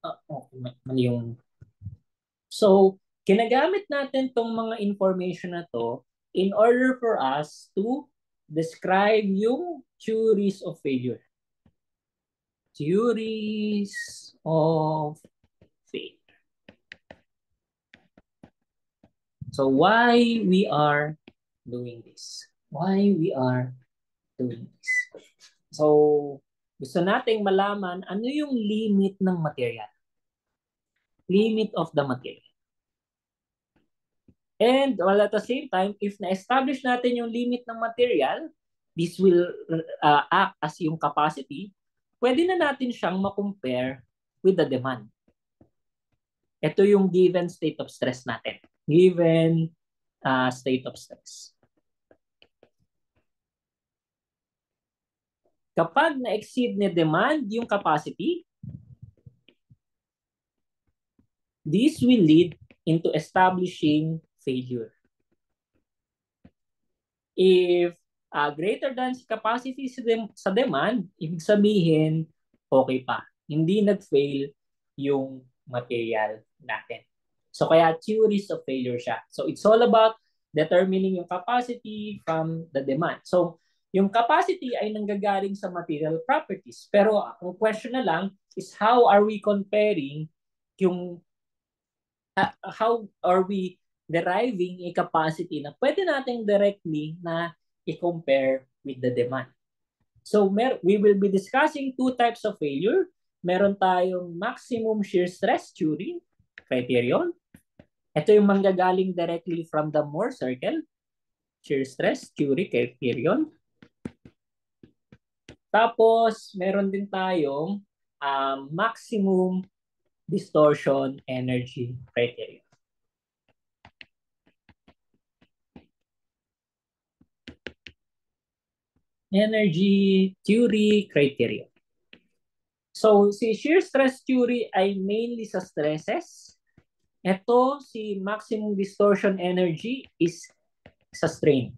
Okay, mali yung... So, ginagamit natin tong mga information na to in order for us to describe yung theories of failure. Theories of failure. So, why we are doing this? Why we are doing this? So, gusto nating malaman ano yung limit ng material. Limit of the material. And while at the same time, if na-establish natin yung limit ng material, this will act as yung capacity, pwede na natin siyang ma-compare with the demand. Ito yung given state of stress natin. Given state of stress. Kapag na-exceed ni demand yung capacity, this will lead into establishing failure. If greater than capacity sa demand, ibig sabihin, okay pa. Hindi nag-fail yung material natin. So kaya theories of failure siya. So it's all about determining yung capacity from the demand. So yung capacity ay nanggagaling sa material properties. Pero ang question na lang is how are we comparing yung how are we deriving a capacity na pwede nating directly na i-compare with the demand. So we will be discussing two types of failure. Meron tayong maximum shear stress theory criterion. Ito yung manggagaling directly from the Mohr circle. Shear stress theory criterion. Tapos meron din tayong maximum distortion energy criterion. Energy theory criterion. So, si shear stress theory ay mainly sa stresses. Ito, si maximum distortion energy is sa strain.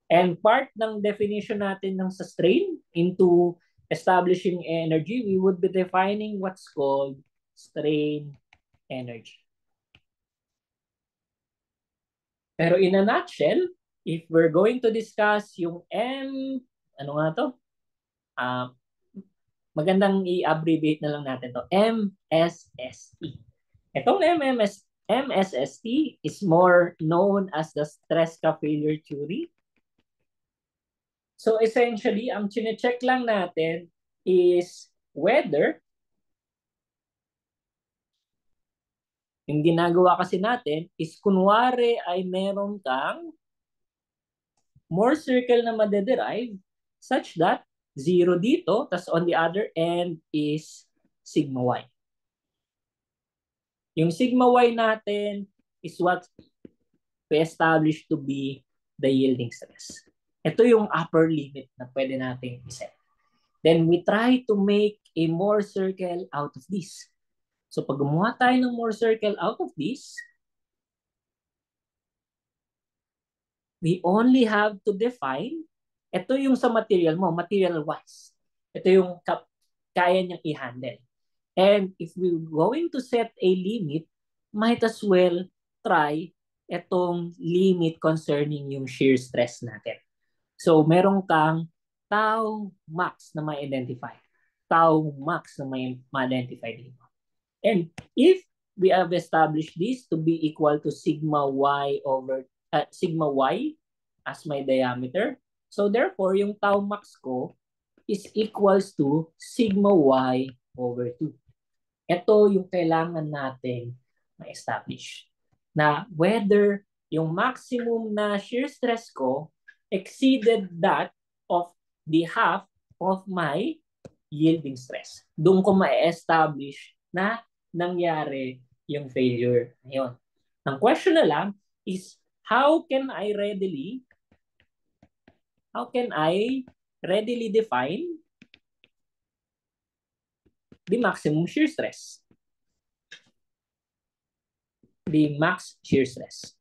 And part ng definition natin ng sa strain into establishing energy, we would be defining what's called strain energy. Pero in a nutshell, if we're going to discuss yung ano nga to? Magandang i-abbreviate na lang natin to. MSST. Itong MSST is more known as the stress ka failure theory. So essentially, ang chine-check lang natin is whether yung ginagawa kasi natin is kunwari ay meron kang Mohr circle na madederive such that 0 dito, tas on the other end is sigma y. Yung sigma y natin is what we establish to be the yielding stress. Ito yung upper limit na pwede natin iset. Then we try to make a Mohr circle out of this. So pag gumawa tayo ng Mohr circle out of this, we only have to define, ito yung sa material mo, material-wise. Ito yung kaya niyang i-handle. And if we're going to set a limit, might as well try itong limit concerning yung shear stress natin. So meron kang tau max na ma-identify. Tau max na may ma-identify dito. And if we have established this to be equal to sigma y over sigma y as my diameter, so therefore yung tau max ko is equals to sigma y over 2. Ito yung kailangan nating ma-establish na whether yung maximum na shear stress ko exceeded that of the half of my yielding stress. Doon ko ma-establish na nangyari yung failure. Ngayon, ang question na lang is how can I readily define the maximum shear stress? being max shear stress.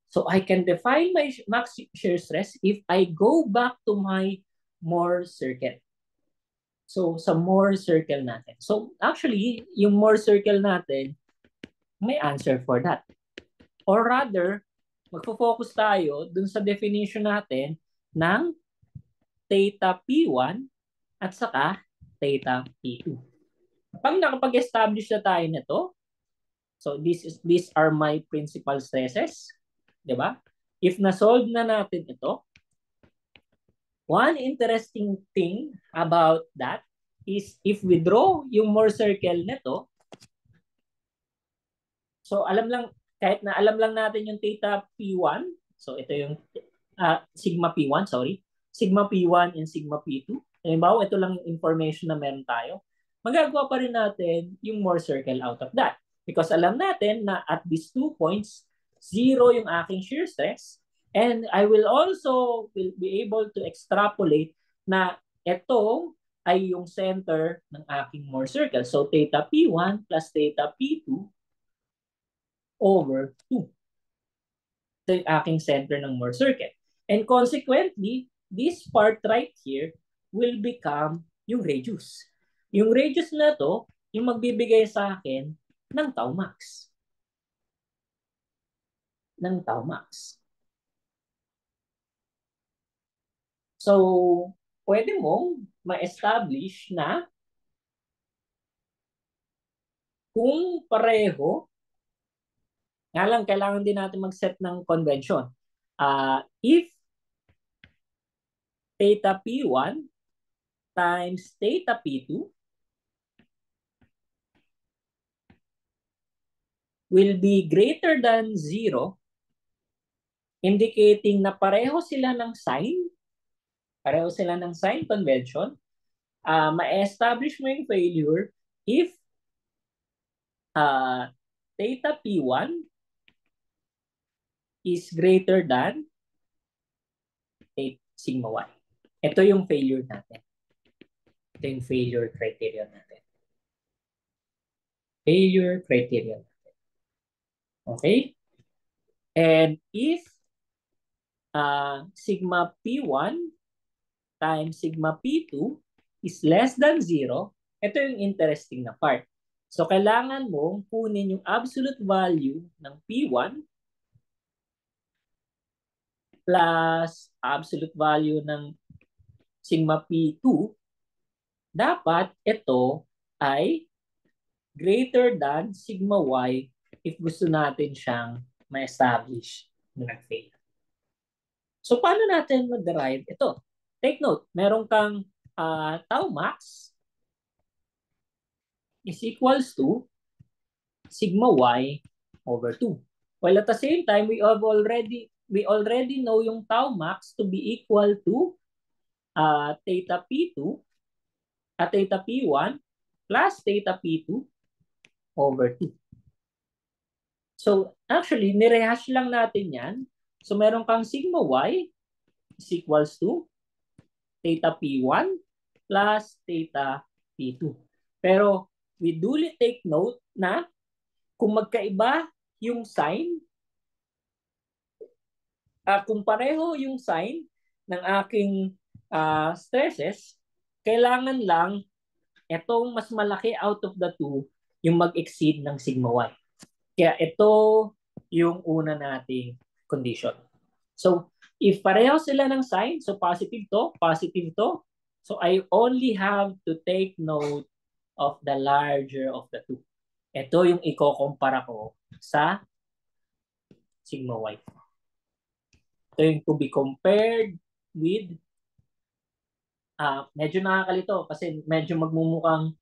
So I can define my max shear stress if I go back to my Mohr circle. So sa Mohr circle natin. So actually, yung Mohr circle natin, may answer for that. Or rather, magfo-focus tayo dun sa definition natin ng theta P1 at saka theta P2. Pag nakapag-establish na tayo nito, so these are my principal stresses. Diba? If na-solve na natin ito, one interesting thing about that is if we draw yung Mohr circle nito, so kahit na alam lang natin yung theta P1, so ito yung sigma P1, sorry, sigma P1 and sigma P2. Halimbawa, ito lang yung information na meron tayo. Magagawa pa rin natin yung Mohr circle out of that. Because alam natin na at these 2 points, 0 yung aking shear stress, and I will be able to extrapolate na ito ay yung center ng aking Mohr circle. So theta P1 plus theta P2 over 2. Ito yung aking center ng Mohr circle. And consequently, this part right here will become yung radius. Yung radius na to, yung magbibigay sa akin ng tau max. So, pwede mong ma-establish na kung pareho, nga lang, kailangan din natin mag-set ng convention. If theta P1 times theta P2 will be greater than 0, indicating na pareho sila ng sign convention, ma-establish mo yung failure if theta P1 is greater than sigma y. Ito yung failure natin. Ito yung failure criterion natin. Okay? And if sigma P1 times sigma P2 is less than 0, ito yung interesting na part. So, kailangan mong kunin yung absolute value ng P1 plus absolute value ng sigma P2. Dapat ito ay greater than sigma y if gusto natin siyang ma-establish na nag-fail. So, paano natin mag-derive ito? Take note, meron kang tau max is equals to sigma y over 2. While at the same time, we already know yung tau max to be equal to theta P2 at theta P1 plus theta P2 over 2. So, actually, nirehash lang natin yan. So, meron kang sigma y is equals to theta P1 plus theta P2. Pero, we duly take note na kung magkaiba yung sign, kung pareho yung sign ng aking stresses, kailangan lang itong mas malaki out of the two yung mag-exceed ng sigma y. Kaya ito yung una nating condition. So, if pareho sila ng sign, so positive to, so I only have to take note of the larger of the two. Ito yung iko-compara ko sa sigma y. Ito yung to be compared with, medyo nakakalito kasi medyo magmumukhang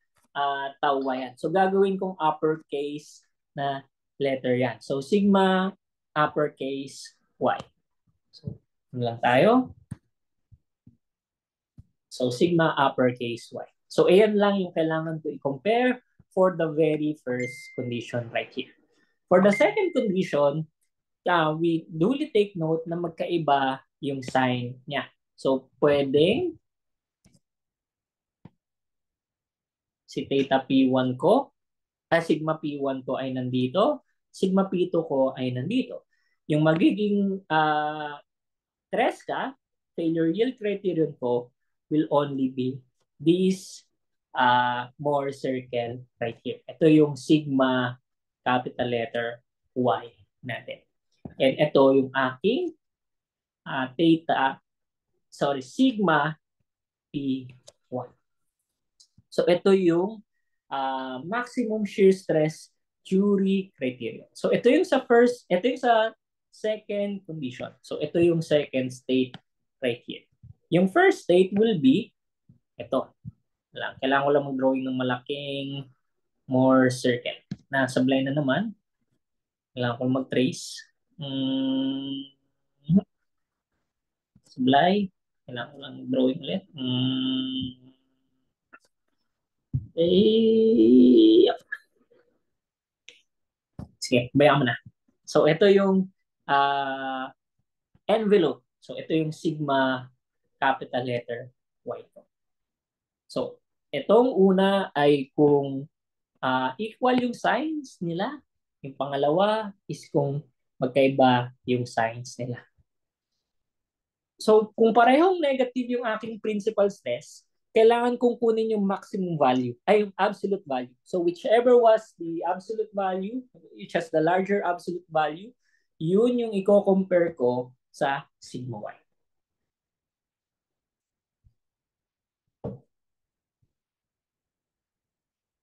tau y yan. So, gagawin kong uppercase na letter yan. So, sigma uppercase y. So, lang tayo. So, sigma uppercase y. So, ayan lang yung kailangan to i-compare for the very first condition right here. For the second condition, we duly take note na magkaiba yung sign niya. So, pwedeng Si theta P1 ko, sigma P1 ko ay nandito, sigma P2 ko ay nandito. Yung magiging Tresca, failure yield criterion ko will only be this more circle right here. Ito yung sigma capital letter Y natin. And ito yung aking sigma P1. So ito yung maximum shear stress Curie criterion. So ito yung ito yung sa second condition. So ito yung second state right here. Yung first state will be ito. Kailangan ko lang mag-drawing ng malaking more circle. Nasablay na naman. Kailangan ko mag-trace. Sablay. Kailangan ko lang drawing ulit. Sige, bayaan mo na. So ito yung envelope. So ito yung sigma capital letter Y. So itong una ay kung equal yung signs nila. Yung pangalawa is kung magkaiba yung signs nila. So kung parehong negative yung aking principal stress, kailangan kong kunin yung maximum value, ay yung absolute value. So whichever was the absolute value, which has the larger absolute value, yun yung i-compare ko sa sigma y.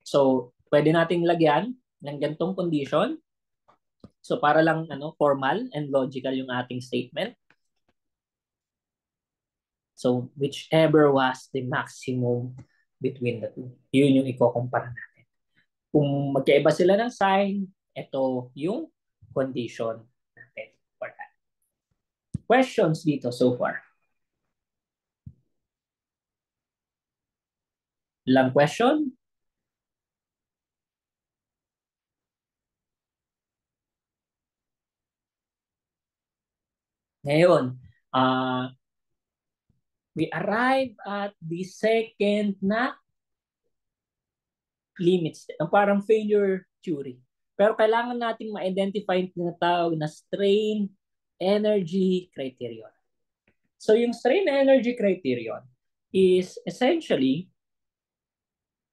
So pwede nating lagyan ng ganitong condition. So para lang formal and logical yung ating statement. So whichever was the maximum between the two, yun yung i-compare natin. Kung magkaiba sila ng sign, ito yung condition natin for that. Questions dito so far? Lang question? Ngayon, we arrive at the second na limits, parang failure theory. Pero kailangan nating ma-identify yung tinatawag na strain energy criterion. So yung strain energy criterion is essentially,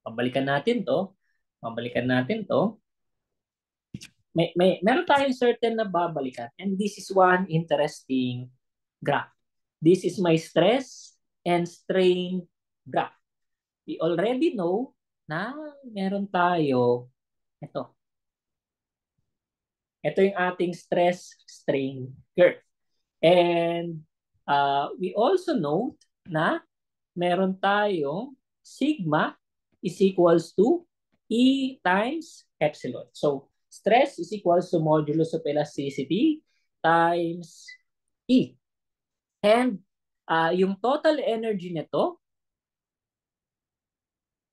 pabalikan natin to, meron tayong certain na babalikan. And this is one interesting graph. This is my stress and strain graph. We already know na meron tayo ito. Ito yung ating stress strain curve. And we also note na meron tayong sigma is equals to E times epsilon. So stress is equals to modulus of elasticity times E. And yung total energy nito,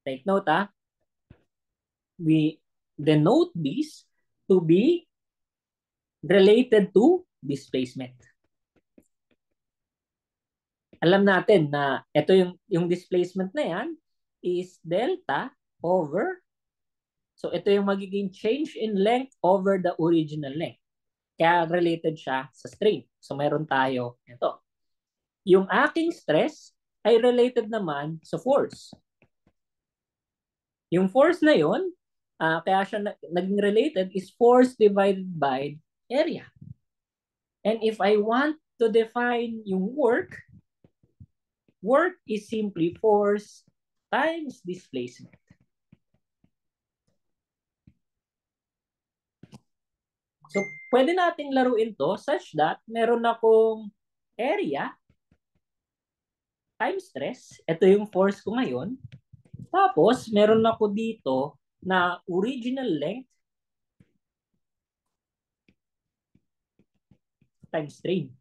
take note we denote this to be related to displacement. Alam natin na ito yung displacement na yan is delta over, so ito yung magiging change in length over the original length. Kaya related siya sa strain. So meron tayo ito. Yung aking stress ay related naman sa force. Yung force na yun, kaya siya naging related is force divided by area. And if I want to define yung work is simply force times displacement. So, pwede nating laruin to such that meron akong area times stress. Ito yung force ko ngayon. Tapos, meron ako dito na original length times strain.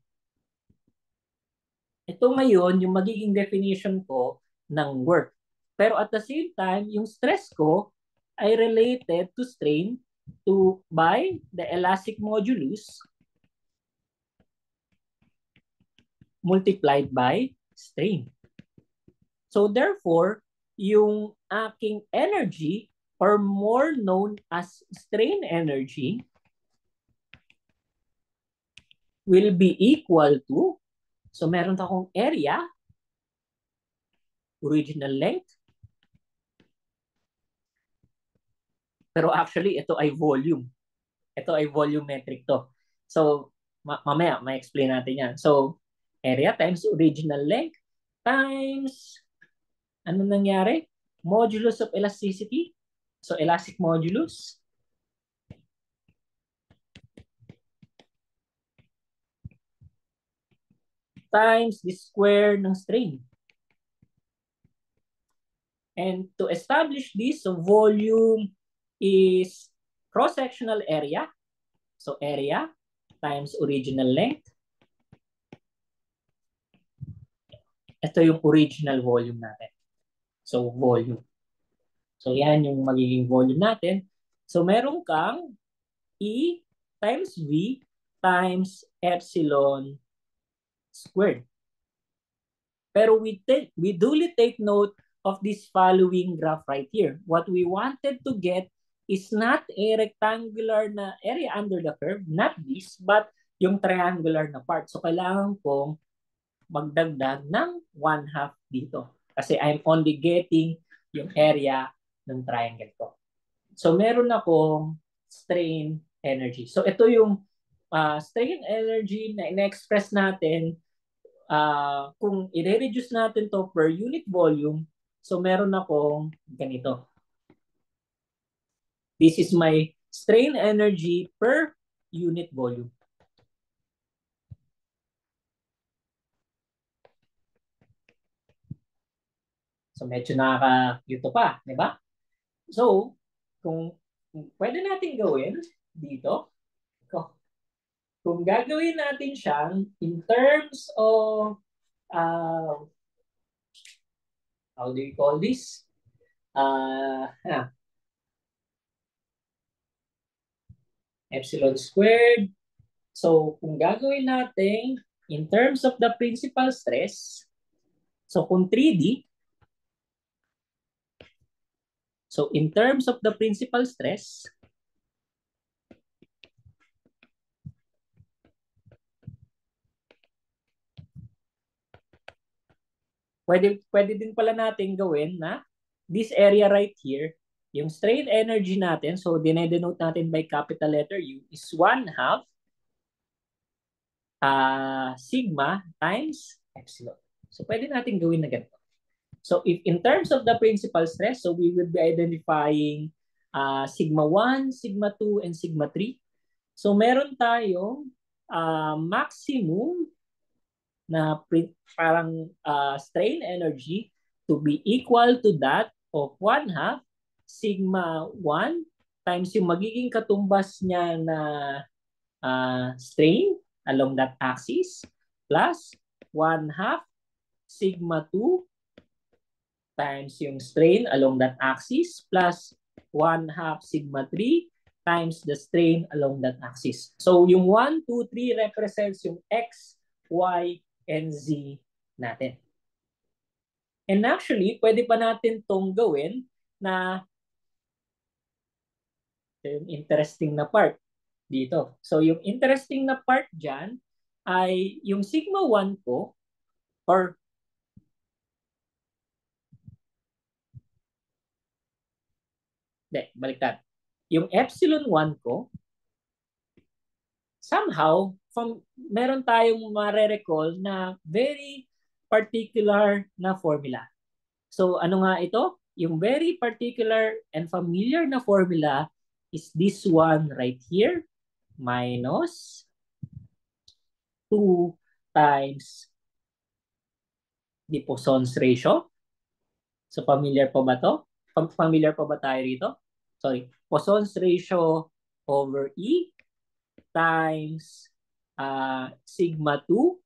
Ito ngayon yung magiging definition ko ng work. Pero at the same time, yung stress ko ay related to strain by the elastic modulus multiplied by strain. So therefore, yung aking energy or more known as strain energy will be equal to, so meron akong area, original length, pero actually ito ay volume. Ito ay volumetric to. So mamaya may explain natin yan. So area times original length times ano nangyari? Modulus of elasticity. So elastic modulus times the square ng strain. And to establish this, so volume is cross-sectional area. So area times original length. Ito yung original volume natin. So volume. So yan yung magiging volume natin. So meron kang E times V times epsilon squared. Pero we duly take note of this following graph right here. What we wanted to get is not a rectangular na area under the curve, not this, but yung triangular na part. So kailangan kong magdagdag ng 1/2 dito. Kasi I'm only getting yung area ng triangle ko. So meron akong strain energy. So ito yung strain energy na in-express natin kung i-reduce natin to per unit volume, so meron akong ganito. This is my strain energy per unit volume. So medyo nakaka-yuto pa, di ba? So, kung pwede natin gawin dito, kung gagawin natin siyang in terms of how do you call this? Epsilon squared. So, kung gagawin natin in terms of the principal stress, so kung 3D, so in terms of the principal stress, pwede din pala natin gawin na this area right here, yung strain energy natin, so dinedenote natin by capital letter U, is 1/2 sigma times epsilon. So pwede natin gawin na ganito. So if in terms of the principal stress, so we will be identifying sigma 1, sigma 2, and sigma 3. So meron tayong maximum na parang strain energy to be equal to that of 1/2 sigma 1 times yung magiging katumbas niya na strain along that axis plus 1/2 sigma 2 times yung strain along that axis plus 1/2 sigma 3 times the strain along that axis. So yung 1, 2, 3 represents yung X, Y, and Z natin. And actually, pwede pa natin tong gawin na yung interesting na part dito. So yung interesting na part dyan ay yung sigma 1 ko or baliktad. Yung epsilon 1 ko somehow meron tayong mare-recall na very particular na formula. So ano nga ito? Yung very particular and familiar na formula is this one right here minus 2 times the Poisson's ratio. So familiar pa ba to? Familiar pa ba tayo rito? Sorry. Poisson's ratio over E times sigma 2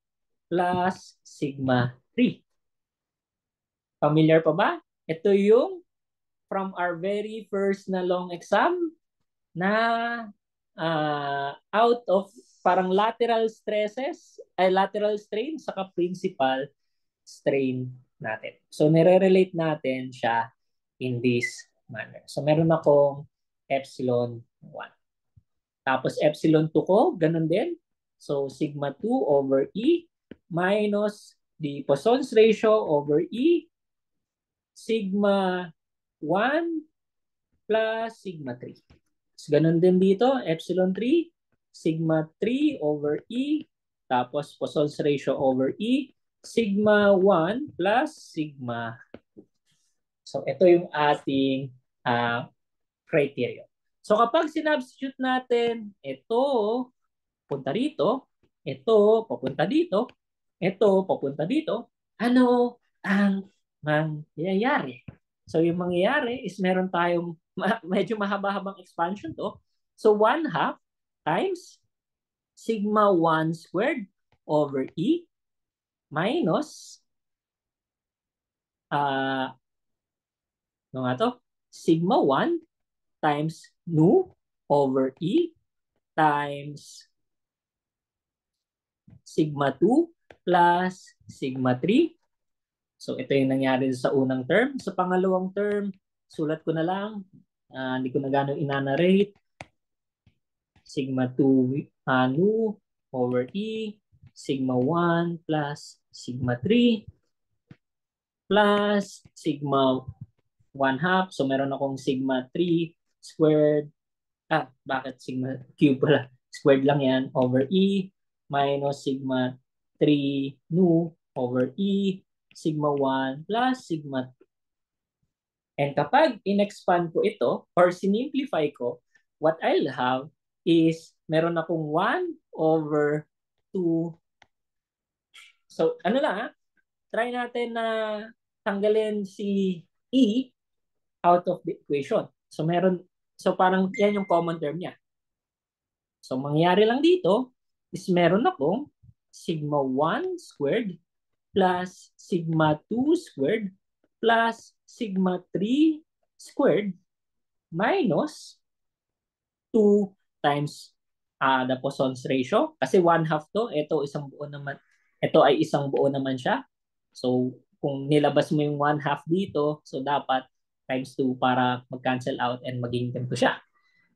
plus sigma 3. Familiar pa ba? Ito yung from our very first na long exam na out of parang lateral stresses, lateral strain saka principal strain natin. So, nire-relate natin siya in this manner. So, meron akong epsilon 1. Tapos, epsilon 2 ko, ganun din. So, sigma 2 over E minus the Poisson's ratio over E sigma 1 plus sigma 3. So, ganun din dito, epsilon 3, sigma 3 over E, tapos Poisson's ratio over E, sigma 1 plus sigma 2. So, ito yung ating criteria. So, kapag sinubstitute natin ito punta rito, ito papunta dito, ito papunta dito, ano ang mangyayari? So, yung mangyayari is meron tayong medyo mahaba-habang expansion to. So, 1/2 times sigma 1 squared over E minus ano nga to? Sigma 1 times nu over E times sigma 2 plus sigma 3. So, ito yung nangyari sa unang term. Sa pangalawang term, sulat ko na lang. Hindi ko na gano'ng inanarate. Sigma 2 nu over E, sigma 1 plus sigma 3 plus sigma 1/2. So, meron akong sigma 3 squared. Bakit sigma cube pala? Squared lang yan over E minus sigma 3 nu over E sigma 1 plus sigma 2. And kapag in-expand ko ito or sinimplify ko, what I'll have is meron akong 1 over 2. So, ano lang try natin na tanggalin si E out of the equation. So parang yan yung common term niya. So mangyayari lang dito is meron akong sigma 1 squared plus sigma 2 squared plus sigma 3 squared minus 2 times the Poisson's ratio. Kasi 1/2 to, ito isang buo naman. Ito ay isang buo naman siya. So kung nilabas mo yung 1/2 dito, so dapat times 2 para mag-cancel out and maging ganito siya.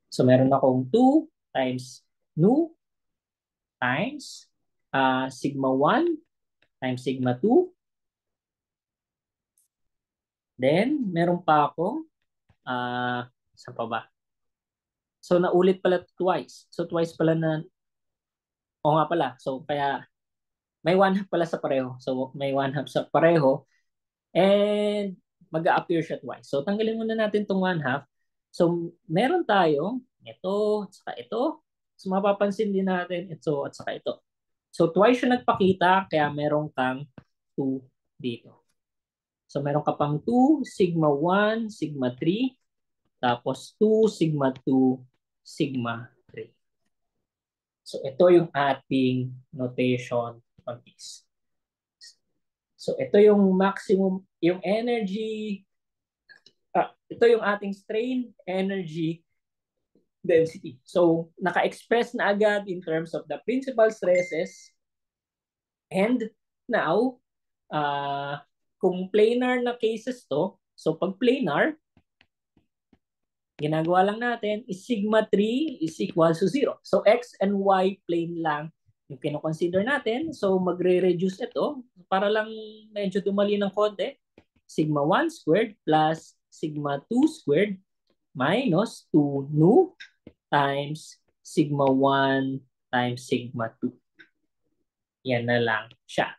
So meron akong 2 times nu times sigma 1 times sigma 2. Then, meron pa akong, saan pa ba? So, naulit pala twice. So, twice pala na, o nga pala. So, kaya may 1/2 pala sa pareho. So, may 1/2 sa pareho. And, mag-a-appear siya twice. So, tanggalin muna natin itong 1/2. So, meron tayong ito, at saka ito. So, mapapansin din natin ito at saka ito. So, twice siya nagpakita, kaya meron kang 2 dito. So, meron ka pang 2, sigma 1, sigma 3, tapos 2, sigma 2, sigma 3. So, ito yung ating notation on this. So, ito yung maximum, yung energy, ito yung ating strain energy density. So, naka-express na agad in terms of the principal stresses. And now, kung planar na cases to, so pag planar, ginagawa lang natin is sigma 3 is equal to 0. So x and y plane lang yung kino-consider natin. So magre-reduce ito para lang medyo dumali ng konti. Sigma 1 squared plus sigma 2 squared minus 2 nu times sigma 1 times sigma 2. Yan na lang siya.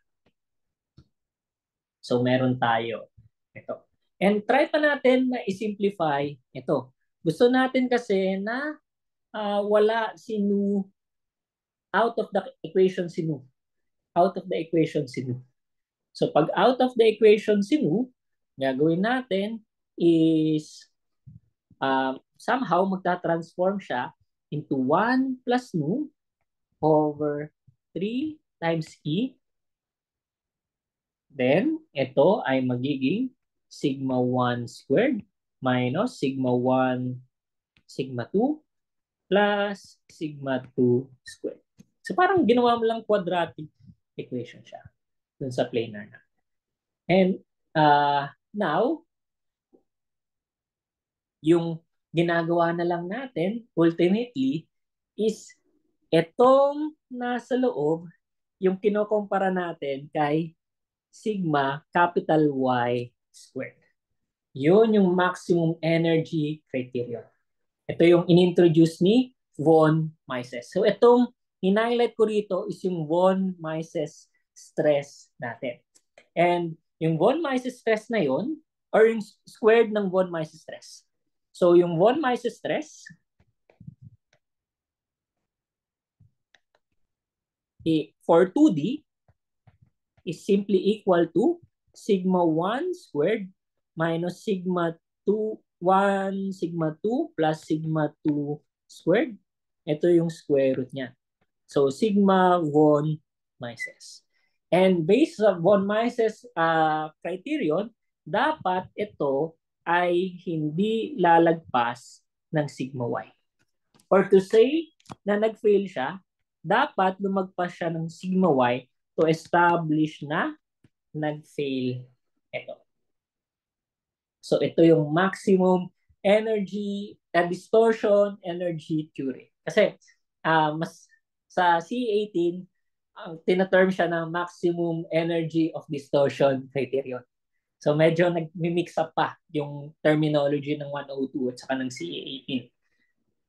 So meron tayo ito. And try pa natin na i-simplify ito. Gusto natin kasi na wala si nu out of the equation si nu. Out of the equation si nu. So pag out of the equation si nu, gagawin natin is somehow magta-transform siya into 1 plus nu over 3 times E. Then, ito ay magiging sigma 1 squared minus sigma 1 sigma 2 plus sigma 2 squared. So parang ginawa mo lang quadratic equation siya dun sa planar na. And Now, yung ginagawa na lang natin ultimately is etong nasa loob yung kinokompara natin kay sigma capital Y squared. Yun yung maximum energy criterion. Ito yung inintroduce ni von Mises. So itong in-highlight ko rito is yung von Mises stress natin. And yung von Mises stress na yun, or yung squared ng von Mises stress. So yung von Mises stress for 2D is simply equal to sigma 1 squared minus sigma 2, 1 sigma 2 plus sigma 2 squared. Ito yung square root niya. So sigma von Mises. And based sa von Mises criterion, dapat ito ay hindi lalagpas ng sigma y. Or to say na nag-fail siya, dapat lumagpas siya ng sigma y to establish na nag-fail ito. So ito yung maximum energy, distortion energy theory. Kasi mas sa C18, ang tinaterm siya ng maximum energy of distortion criterion. So medyo nag-mix up pa yung terminology ng 102 at saka ng CA18.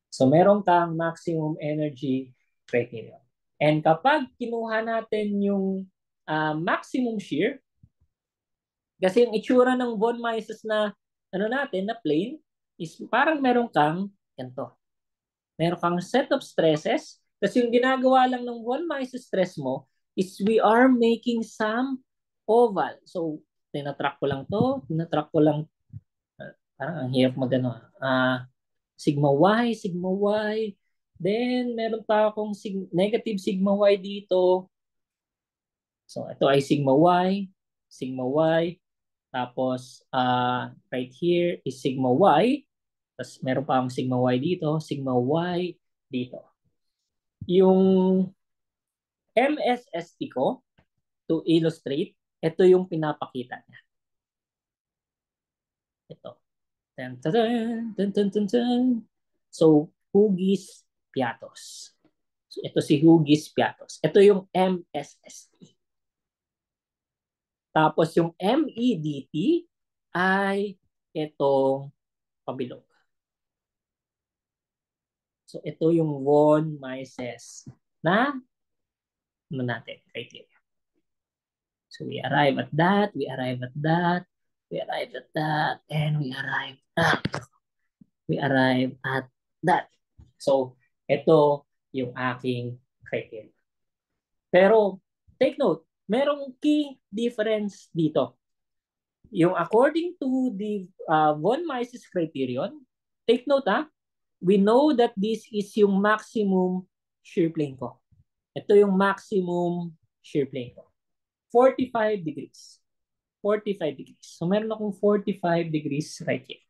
So meron kang maximum energy criterion. And kapag kinuha natin yung maximum shear, kasi yung itsura ng von Mises na na plane is parang meron kang ganito. Meron kang set of stresses. Kasi yung ginagawa lang ng von Mises stress mo is we are making some oval. So, tinatrack ko lang to. Tinatrack ko lang. Parang ang hirap magano. Sigma Y. Then, meron pa akong negative sigma Y dito. So, ito ay sigma Y. Tapos, right here is sigma Y. Tapos, meron pa akong sigma Y dito. Sigma Y dito. Yung MSST ko, to illustrate, ito yung pinapakita niya. Ito. So, Hugis Piatos. So, ito si Hugis Piatos. Ito yung MSST. Tapos yung MEDT ay itong pabilog. So ito yung von Mises na natin criteria. So we arrive at that, and we arrive at that. So ito yung aking criteria. Pero take note, merong key difference dito. Yung according to the von Mises criterion, take note we know that this is yung maximum shear plane ko. Ito yung maximum shear plane ko. 45 degrees. 45 degrees. So meron akong 45 degrees right here.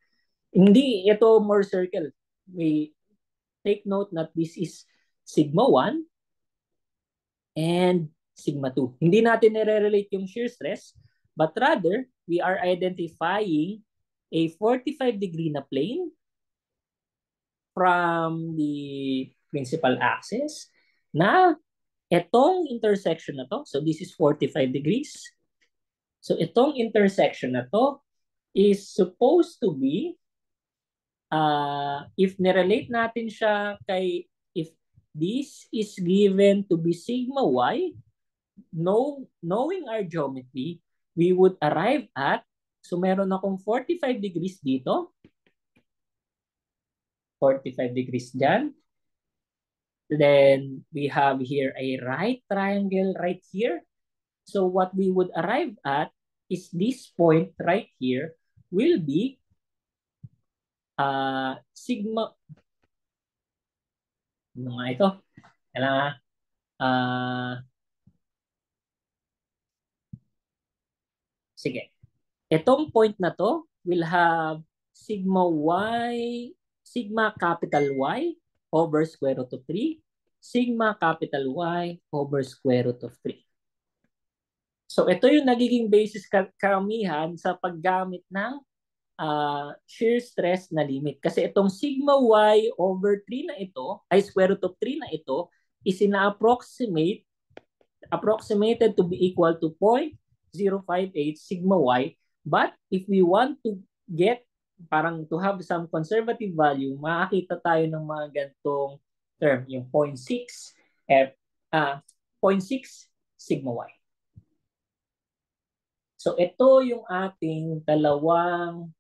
Hindi ito more circle. We take note that this is sigma 1 and sigma 2. Hindi natin nire-relate yung shear stress, but rather we are identifying a 45 degree na plane from the principal axis na itong intersection na to, so this is 45 degrees. So itong intersection na to is supposed to be, if nirelate natin siya kay, if this is given to be sigma y, knowing our geometry, we would arrive at, so meron akong 45 degrees dito, 45 degrees dyan. Then we have here a right triangle right here. So what we would arrive at is this point right here will be sigma. Ano nga ito? Kailangan sige. Itong point na to will have sigma y, sigma capital Y over square root of 3, sigma capital Y over square root of 3. So ito yung nagiging basis karamihan sa paggamit ng shear stress na limit. Kasi itong sigma y over 3 na ito, ay square root of 3 na ito, is approximated to be equal to 0.058 sigma y. But if we want to get, parang to have some conservative value, makakita tayo ng mga gantong term, yung 0.6 F, 0.6 sigma y. So ito yung ating dalawang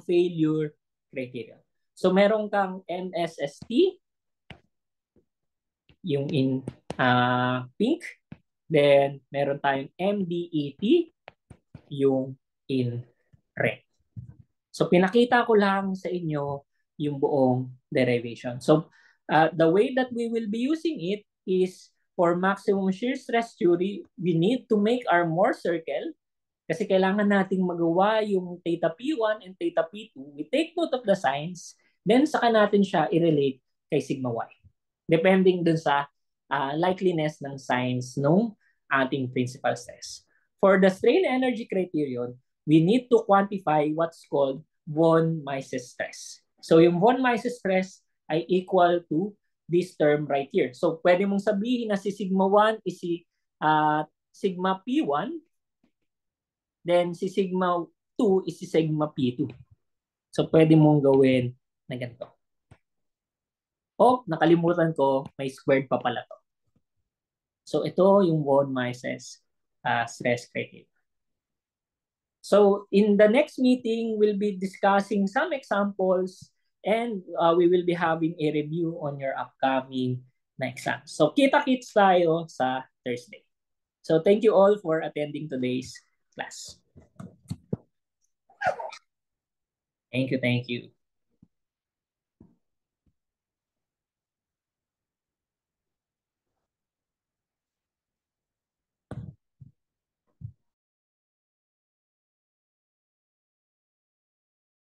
failure criteria. So meron kang NSST, yung in pink. Then meron tayong MDET, yung in red. So pinakita ko lang sa inyo yung buong derivation. So the way that we will be using it is for maximum shear stress theory, we need to make our Mohr circle kasi kailangan nating magawa yung theta P1 and theta P2. We take note of the signs, then saka natin siya i-relate kay sigma y. Depending dun sa likeliness ng signs ng ating principal stress. For the strain energy criterion, we need to quantify what's called von Mises stress. So yung von Mises stress ay equal to this term right here. So pwede mong sabihin na si sigma 1 is si sigma P1, then si sigma 2 is si sigma P2. So pwede mong gawin na ganito. Oh, nakalimutan ko, may squared pa pala to. So ito yung von Mises stress criteria. So in the next meeting, we'll be discussing some examples and we will be having a review on your upcoming na exam. So kita-kits tayo sa Thursday. So thank you all for attending today's class. Thank you.